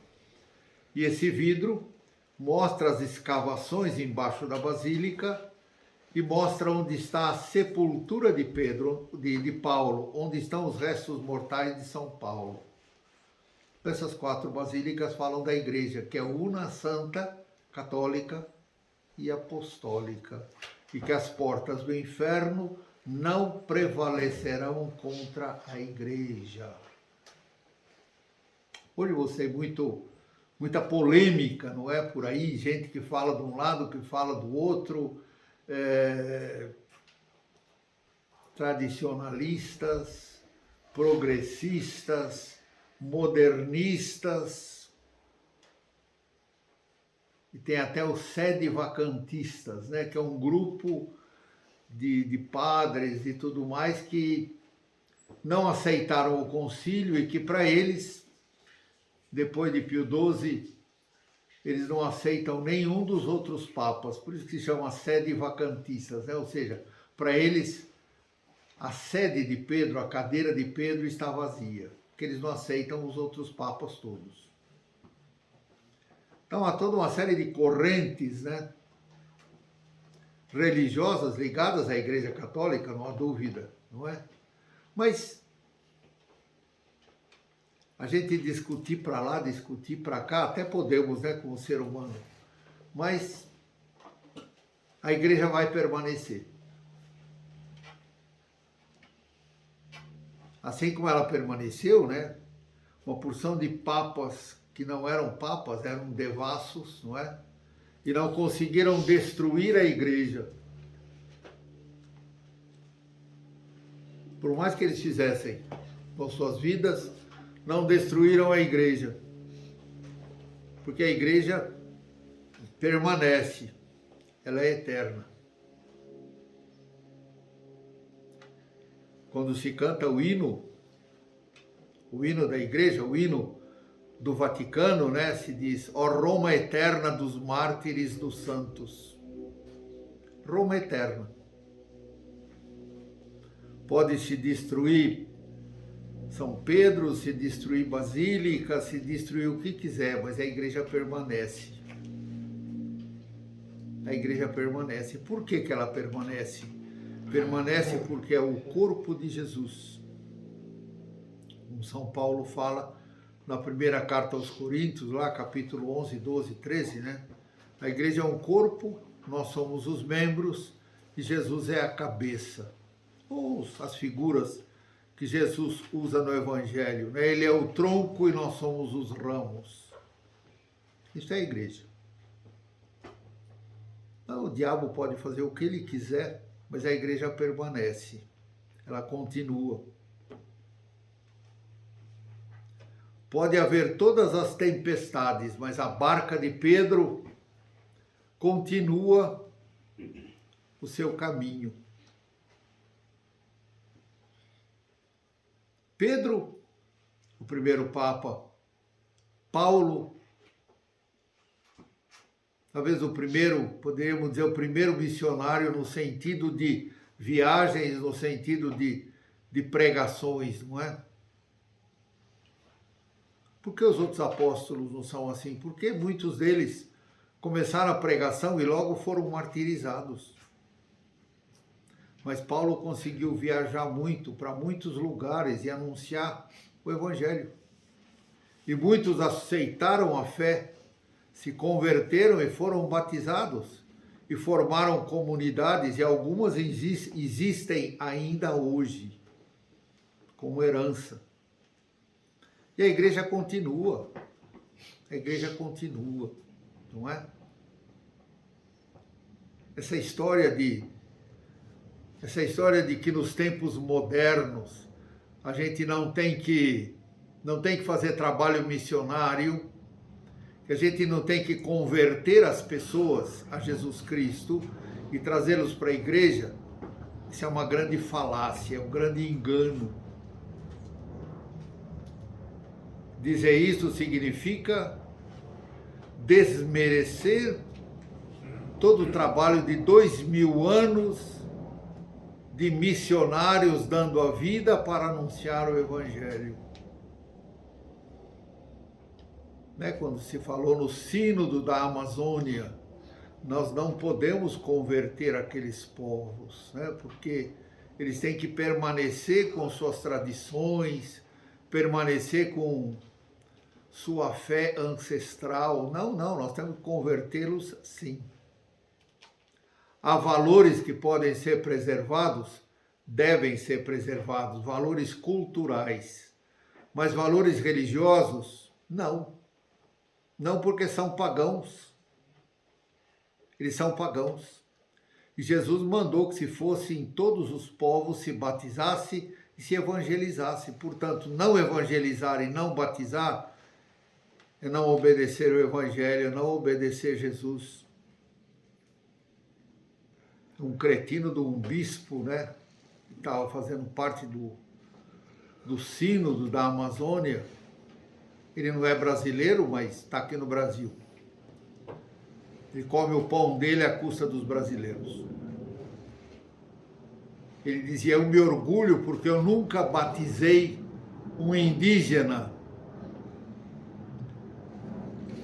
e esse vidro mostra as escavações embaixo da basílica e mostra onde está a sepultura de Paulo, onde estão os restos mortais de São Paulo. Essas 4 basílicas falam da igreja, que é una, santa, católica e apostólica, e que as portas do inferno não prevalecerão contra a igreja. Hoje você muita polêmica, não é? Por aí, gente que fala de um lado, que fala do outro, tradicionalistas, progressistas, modernistas, e tem até os sedevacantistas, né? Que é um grupo de padres e tudo mais que não aceitaram o concílio e que para eles, depois de Pio XII, eles não aceitam nenhum dos outros papas, por isso que se chama sedevacantistas, né? Ou seja, para eles a sede de Pedro, a cadeira de Pedro está vazia, porque eles não aceitam os outros papas todos. Então há toda uma série de correntes, né, religiosas ligadas à Igreja Católica, não há dúvida, não é? Mas a gente discutir para lá, discutir para cá, até podemos, né, como ser humano, mas a igreja vai permanecer. Assim como ela permaneceu, né, uma porção de papas que não eram papas, eram devassos, não é? E não conseguiram destruir a igreja. Por mais que eles fizessem com suas vidas, não destruíram a igreja, porque a igreja permanece, ela é eterna. Quando se canta o hino da igreja, o hino do Vaticano, né, se diz: ó Roma eterna dos mártires dos santos. Roma eterna. Pode se destruir São Pedro, se destruir Basílica, se destruir o que quiser, mas a igreja permanece. A igreja permanece. Por que ela permanece? Permanece porque é o corpo de Jesus. Como São Paulo fala na primeira carta aos Coríntios, lá capítulo 11, 12, 13, né? A igreja é um corpo, nós somos os membros e Jesus é a cabeça. Ou as figuras que Jesus usa no Evangelho, né? Ele é o tronco e nós somos os ramos. Isso é a igreja. Então, o diabo pode fazer o que ele quiser, mas a igreja permanece, ela continua. Pode haver todas as tempestades, mas a barca de Pedro continua o seu caminho. Pedro, o primeiro Papa, Paulo, talvez poderíamos dizer, o primeiro missionário no sentido de viagens, no sentido de pregações, não é? Por que os outros apóstolos não são assim? Porque muitos deles começaram a pregação e logo foram martirizados. Mas Paulo conseguiu viajar muito para muitos lugares e anunciar o Evangelho. E muitos aceitaram a fé, se converteram e foram batizados. E formaram comunidades, e algumas existem ainda hoje, como herança. E a igreja continua. A igreja continua, não é? Essa história de que nos tempos modernos a gente não tem que fazer trabalho missionário, que a gente não tem que converter as pessoas a Jesus Cristo e trazê-los para a igreja, isso é uma grande falácia, é um grande engano. Dizer isso significa desmerecer todo o trabalho de 2000 anos de missionários dando a vida para anunciar o Evangelho. Né? Quando se falou no sínodo da Amazônia, nós não podemos converter aqueles povos, né? Porque eles têm que permanecer com suas tradições, permanecer com sua fé ancestral. Não, nós temos que convertê-los sim. Há valores que podem ser preservados, devem ser preservados, valores culturais. Mas valores religiosos, não. Não, porque são pagãos. Eles são pagãos. E Jesus mandou que se fosse em todos os povos, se batizasse e se evangelizasse. Portanto, não evangelizar e não batizar é não obedecer o Evangelho, é não obedecer Jesus. Um cretino de um bispo, né, que estava fazendo parte do sínodo da Amazônia. Ele não é brasileiro, mas está aqui no Brasil. Ele come o pão dele à custa dos brasileiros. Ele dizia, eu me orgulho porque eu nunca batizei um indígena,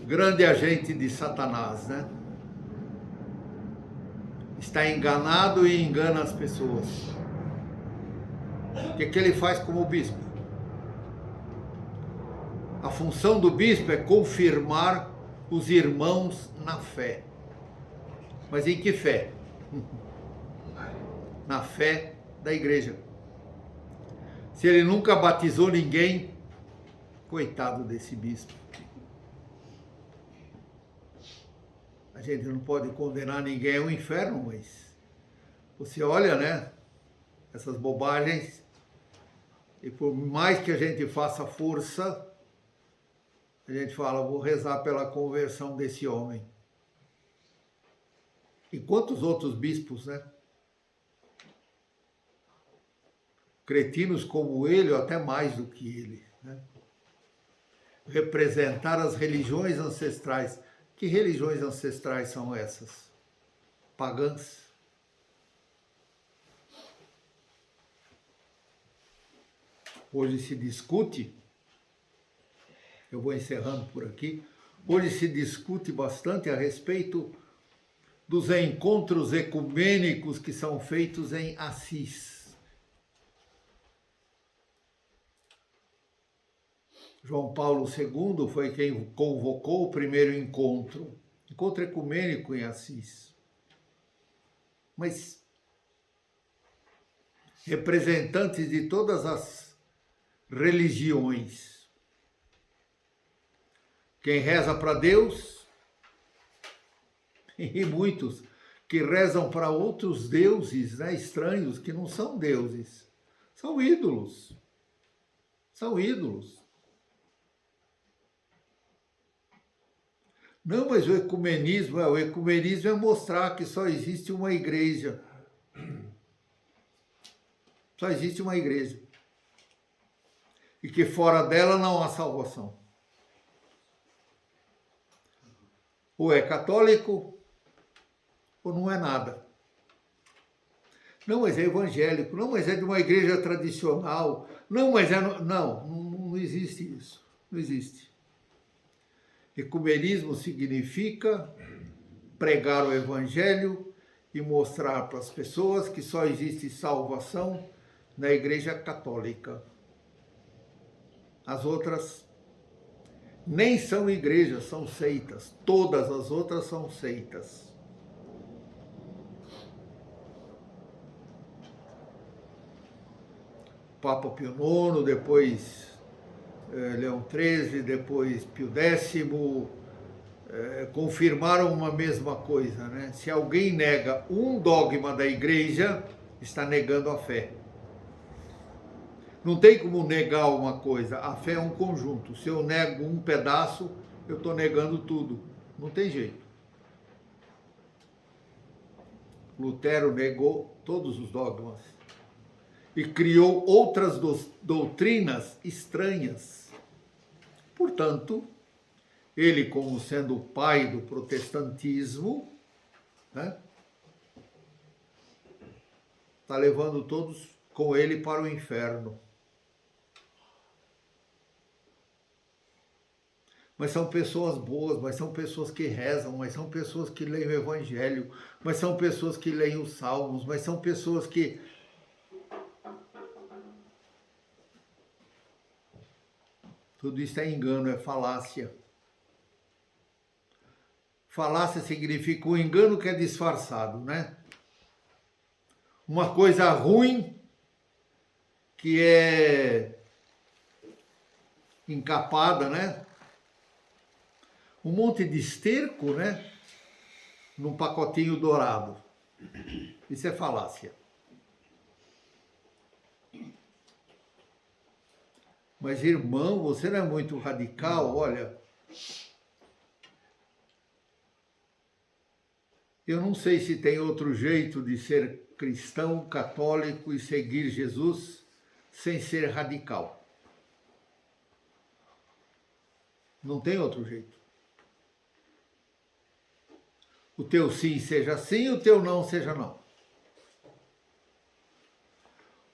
grande agente de Satanás, né? Está enganado e engana as pessoas. O que ele faz como bispo? A função do bispo é confirmar os irmãos na fé. Mas em que fé? Na fé da igreja. Se ele nunca batizou ninguém, coitado desse bispo. A gente não pode condenar ninguém ao inferno, mas você olha, né, essas bobagens, e por mais que a gente faça força, a gente fala, vou rezar pela conversão desse homem. E quantos outros bispos, né? Cretinos como ele, ou até mais do que ele, né? Representar as religiões ancestrais. Que religiões ancestrais são essas? Pagãs. Hoje se discute, eu vou encerrando por aqui, hoje se discute bastante a respeito dos encontros ecumênicos que são feitos em Assis. João Paulo II foi quem convocou o primeiro encontro ecumênico em Assis. Mas representantes de todas as religiões, quem reza para Deus, e muitos que rezam para outros deuses, né, estranhos, que não são deuses, são ídolos. São ídolos. Não, mas o ecumenismo é mostrar que só existe uma igreja. Só existe uma igreja. E que fora dela não há salvação. Ou é católico, ou não é nada. Não, mas é evangélico. Não, mas é de uma igreja tradicional. Não, mas é... Não existe isso. Não existe. Ecumenismo significa pregar o Evangelho e mostrar para as pessoas que só existe salvação na Igreja Católica. As outras nem são igrejas, são seitas. Todas as outras são seitas. Papa Pio IX, depois Leão XIII, depois Pio X, confirmaram uma mesma coisa, né? Se alguém nega um dogma da igreja, está negando a fé. Não tem como negar uma coisa, a fé é um conjunto. Se eu nego um pedaço, eu estou negando tudo. Não tem jeito. Lutero negou todos os dogmas e criou outras doutrinas estranhas. Portanto, ele como sendo o pai do protestantismo, né? Está levando todos com ele para o inferno. Mas são pessoas boas, mas são pessoas que rezam, mas são pessoas que leem o Evangelho, mas são pessoas que leem os Salmos, mas são pessoas que... Tudo isso é engano, é falácia. Falácia significa um engano que é disfarçado, né? Uma coisa ruim que é encapada, né? Um monte de esterco, né? Num pacotinho dourado. Isso é falácia. Mas, irmão, você não é muito radical? Olha, eu não sei se tem outro jeito de ser cristão, católico e seguir Jesus sem ser radical. Não tem outro jeito. O teu sim seja sim, o teu não seja não.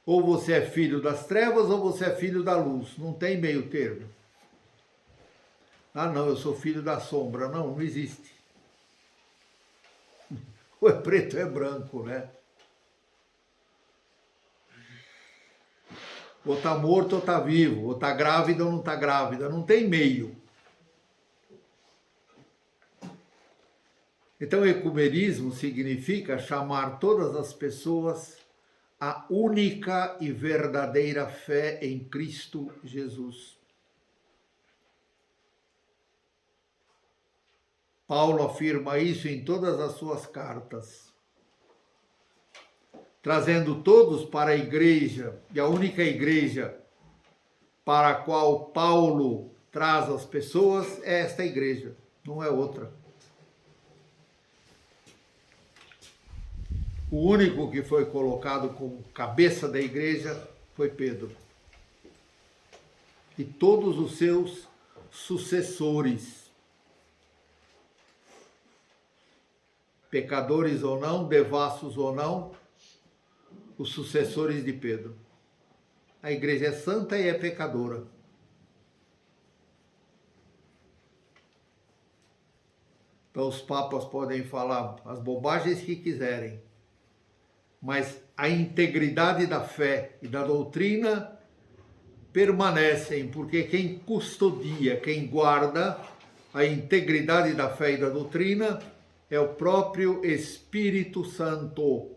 Ou você é filho das trevas ou você é filho da luz. Não tem meio termo. Ah, não, eu sou filho da sombra. Não, não existe. Ou é preto ou é branco, né? Ou tá morto ou tá vivo. Ou tá grávida ou não tá grávida. Não tem meio. Então, ecumenismo significa chamar todas as pessoas à única e verdadeira fé em Cristo Jesus. Paulo afirma isso em todas as suas cartas, trazendo todos para a igreja, e a única igreja para a qual Paulo traz as pessoas é esta igreja, não é outra. O único que foi colocado como cabeça da igreja foi Pedro. E todos os seus sucessores, pecadores ou não, devassos ou não, os sucessores de Pedro. A igreja é santa e é pecadora. Então os papas podem falar as bobagens que quiserem, mas a integridade da fé e da doutrina permanecem, porque quem custodia, quem guarda a integridade da fé e da doutrina é o próprio Espírito Santo,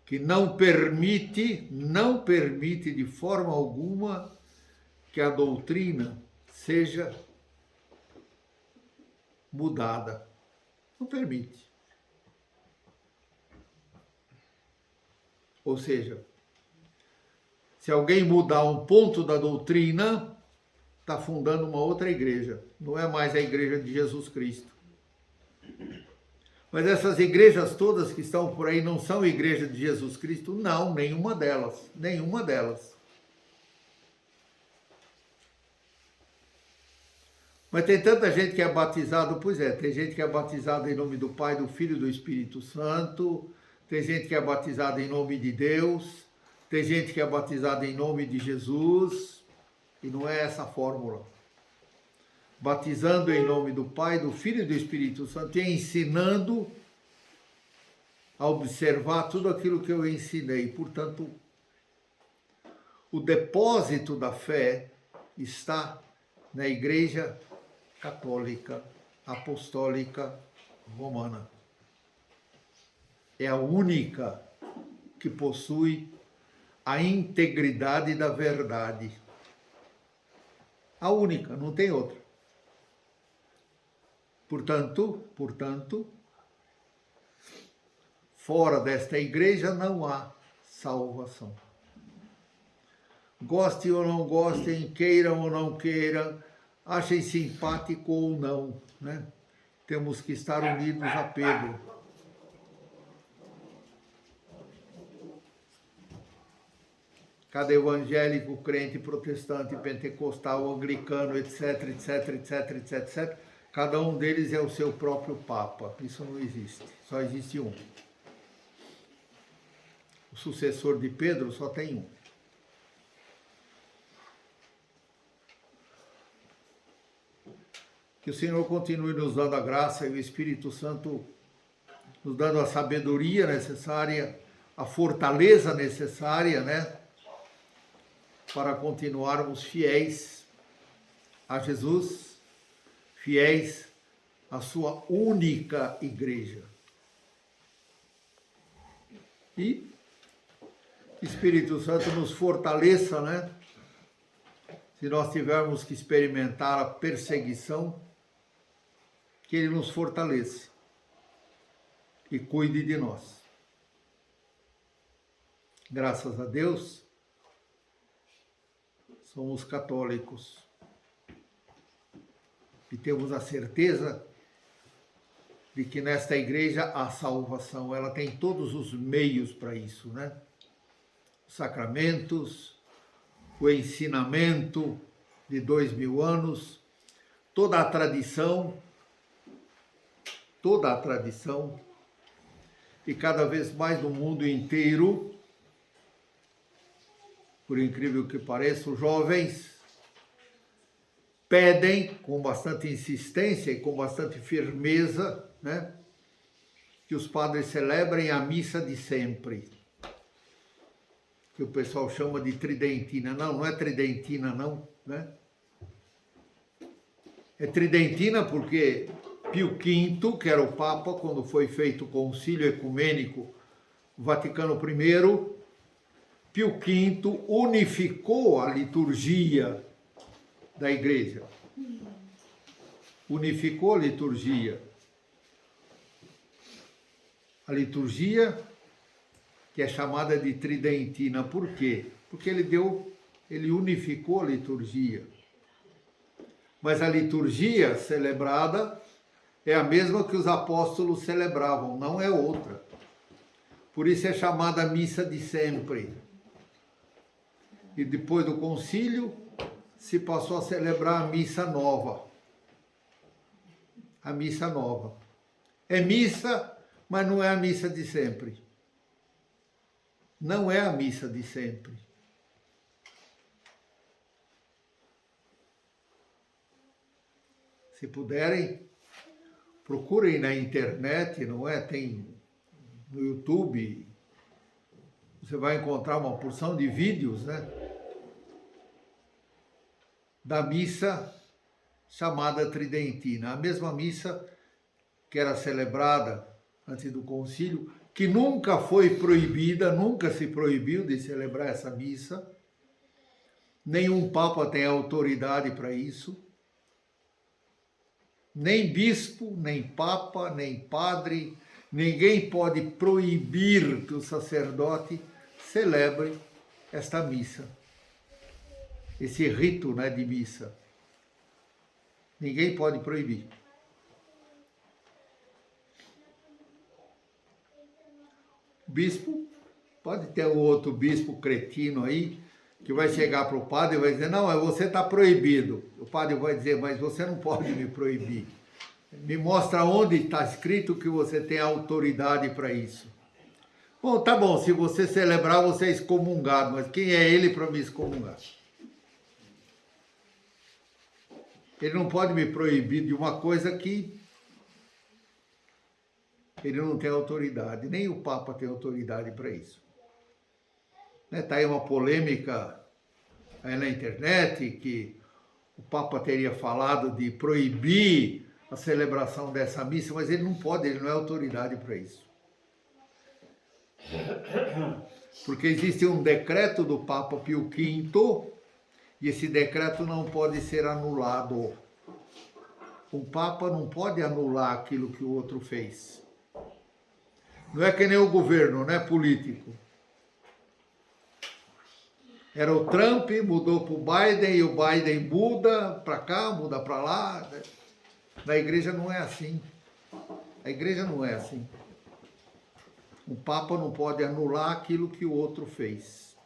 que não permite de forma alguma que a doutrina seja mudada. Não permite. Ou seja, se alguém mudar um ponto da doutrina, está fundando uma outra igreja. Não é mais a igreja de Jesus Cristo. Mas essas igrejas todas que estão por aí não são igreja de Jesus Cristo? Não, nenhuma delas. Nenhuma delas. Mas tem tanta gente que é batizado, pois é, tem gente que é batizada em nome do Pai, do Filho e do Espírito Santo, tem gente que é batizada em nome de Deus, tem gente que é batizada em nome de Jesus, e não é essa a fórmula. Batizando em nome do Pai, do Filho e do Espírito Santo, e ensinando a observar tudo aquilo que eu ensinei. Portanto, o depósito da fé está na Igreja Católica Apostólica Romana. É a única que possui a integridade da verdade. A única, não tem outra. Portanto, fora desta igreja não há salvação. Gostem ou não gostem, queiram ou não queiram, achem simpático ou não, né? Temos que estar unidos a Pedro. cada evangélico, crente, protestante, pentecostal, anglicano, etc, etc, etc, etc, etc, cada um deles é o seu próprio Papa. Isso não existe, só existe um. O sucessor de Pedro só tem um. Que o Senhor continue nos dando a graça e o Espírito Santo nos dando a sabedoria necessária, a fortaleza necessária, né? Para continuarmos fiéis a Jesus, fiéis à sua única igreja. E o Espírito Santo nos fortaleça, né? Se nós tivermos que experimentar a perseguição, que Ele nos fortaleça e cuide de nós. Graças a Deus, somos católicos e temos a certeza de que nesta igreja há salvação. Ela tem todos os meios para isso, né? Os sacramentos, o ensinamento de 2000 anos, toda a tradição, e cada vez mais no mundo inteiro, por incrível que pareça, os jovens pedem com bastante insistência e com bastante firmeza, né, que os padres celebrem a missa de sempre, que o pessoal chama de tridentina. Não, não é tridentina não, né? É tridentina porque Pio V, que era o Papa, quando foi feito o Concílio Ecumênico Vaticano I, Pio V unificou a liturgia da Igreja. Unificou a liturgia. A liturgia que é chamada de tridentina. Por quê? Porque ele unificou a liturgia. Mas a liturgia celebrada é a mesma que os apóstolos celebravam, não é outra. Por isso é chamada missa de sempre. E depois do concílio se passou a celebrar a missa nova. A missa nova. É missa, mas não é a missa de sempre. Não é a missa de sempre. Se puderem, procurem na internet, não é? Tem no YouTube, você vai encontrar uma porção de vídeos, né? Da missa chamada tridentina. A mesma missa que era celebrada antes do concílio, que nunca foi proibida, nunca se proibiu de celebrar essa missa. Nenhum papa tem autoridade para isso. Nem bispo, nem papa, nem padre, ninguém pode proibir que o sacerdote celebre esta missa, esse rito, né, de missa. Ninguém pode proibir. O bispo, pode ter um outro bispo cretino aí, que vai chegar para o padre e vai dizer, não, você está proibido. O padre vai dizer, mas você não pode me proibir. Me mostra onde está escrito que você tem autoridade para isso. Bom, tá bom, se você celebrar, você é excomungado, mas quem é ele para me excomungar? Ele não pode me proibir de uma coisa que ele não tem autoridade, nem o Papa tem autoridade para isso. Está aí uma polêmica aí na internet que o Papa teria falado de proibir a celebração dessa missa, mas ele não pode, ele não é autoridade para isso. Porque existe um decreto do Papa Pio V e esse decreto não pode ser anulado. O Papa não pode anular aquilo que o outro fez. Não é que nem o governo, não é político. Era o Trump, mudou para o Biden, e o Biden muda para cá, muda para lá. Na igreja não é assim. A igreja não é assim. O Papa não pode anular aquilo que o outro fez.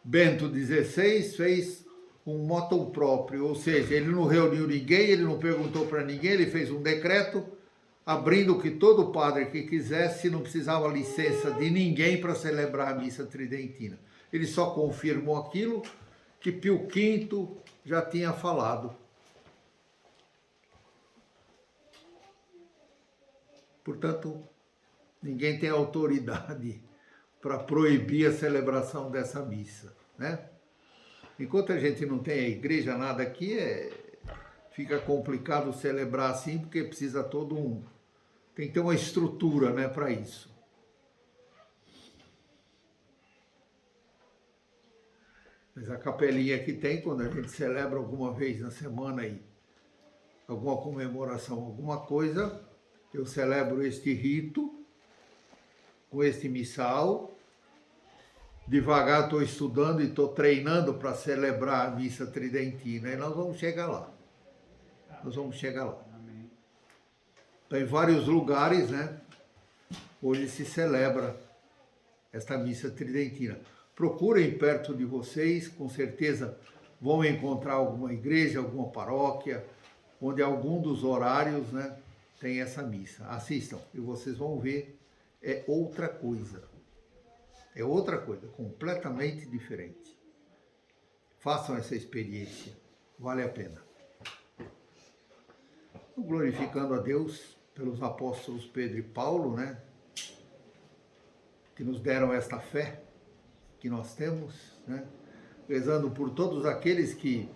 Bento XVI fez um motu próprio, ou seja, ele não reuniu ninguém, ele não perguntou para ninguém, ele fez um decreto abrindo que todo padre que quisesse não precisava licença de ninguém para celebrar a missa tridentina. Ele só confirmou aquilo que Pio V já tinha falado. Portanto, ninguém tem autoridade para proibir a celebração dessa missa, né? Enquanto a gente não tem a igreja, nada aqui, fica complicado celebrar assim, porque precisa tem que ter uma estrutura, né, para isso. Mas a capelinha que tem, quando a gente celebra alguma vez na semana aí, alguma comemoração, alguma coisa, eu celebro este rito, com este missal. Devagar estou estudando e estou treinando para celebrar a missa tridentina. E nós vamos chegar lá. Nós vamos chegar lá. Então, em vários lugares, né, hoje se celebra esta missa tridentina. Procurem perto de vocês, com certeza vão encontrar alguma igreja, alguma paróquia, onde algum dos horários, né, tem essa missa. Assistam e vocês vão ver, é outra coisa. É outra coisa, completamente diferente. Façam essa experiência, vale a pena. Glorificando a Deus pelos apóstolos Pedro e Paulo, né, que nos deram esta fé que nós temos, né, rezando por todos aqueles que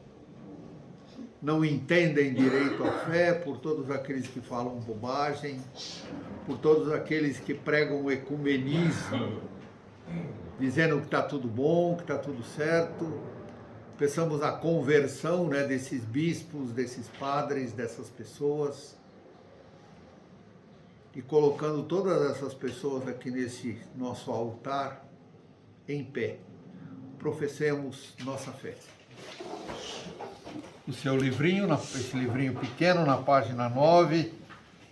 não entendem direito a fé, por todos aqueles que falam bobagem, por todos aqueles que pregam o ecumenismo, dizendo que está tudo bom, que está tudo certo. Peçamos a conversão, né, desses bispos, desses padres, dessas pessoas. E colocando todas essas pessoas aqui nesse nosso altar, em pé, professemos nossa fé. O seu livrinho, esse livrinho pequeno, na página 9,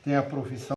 tem a profissão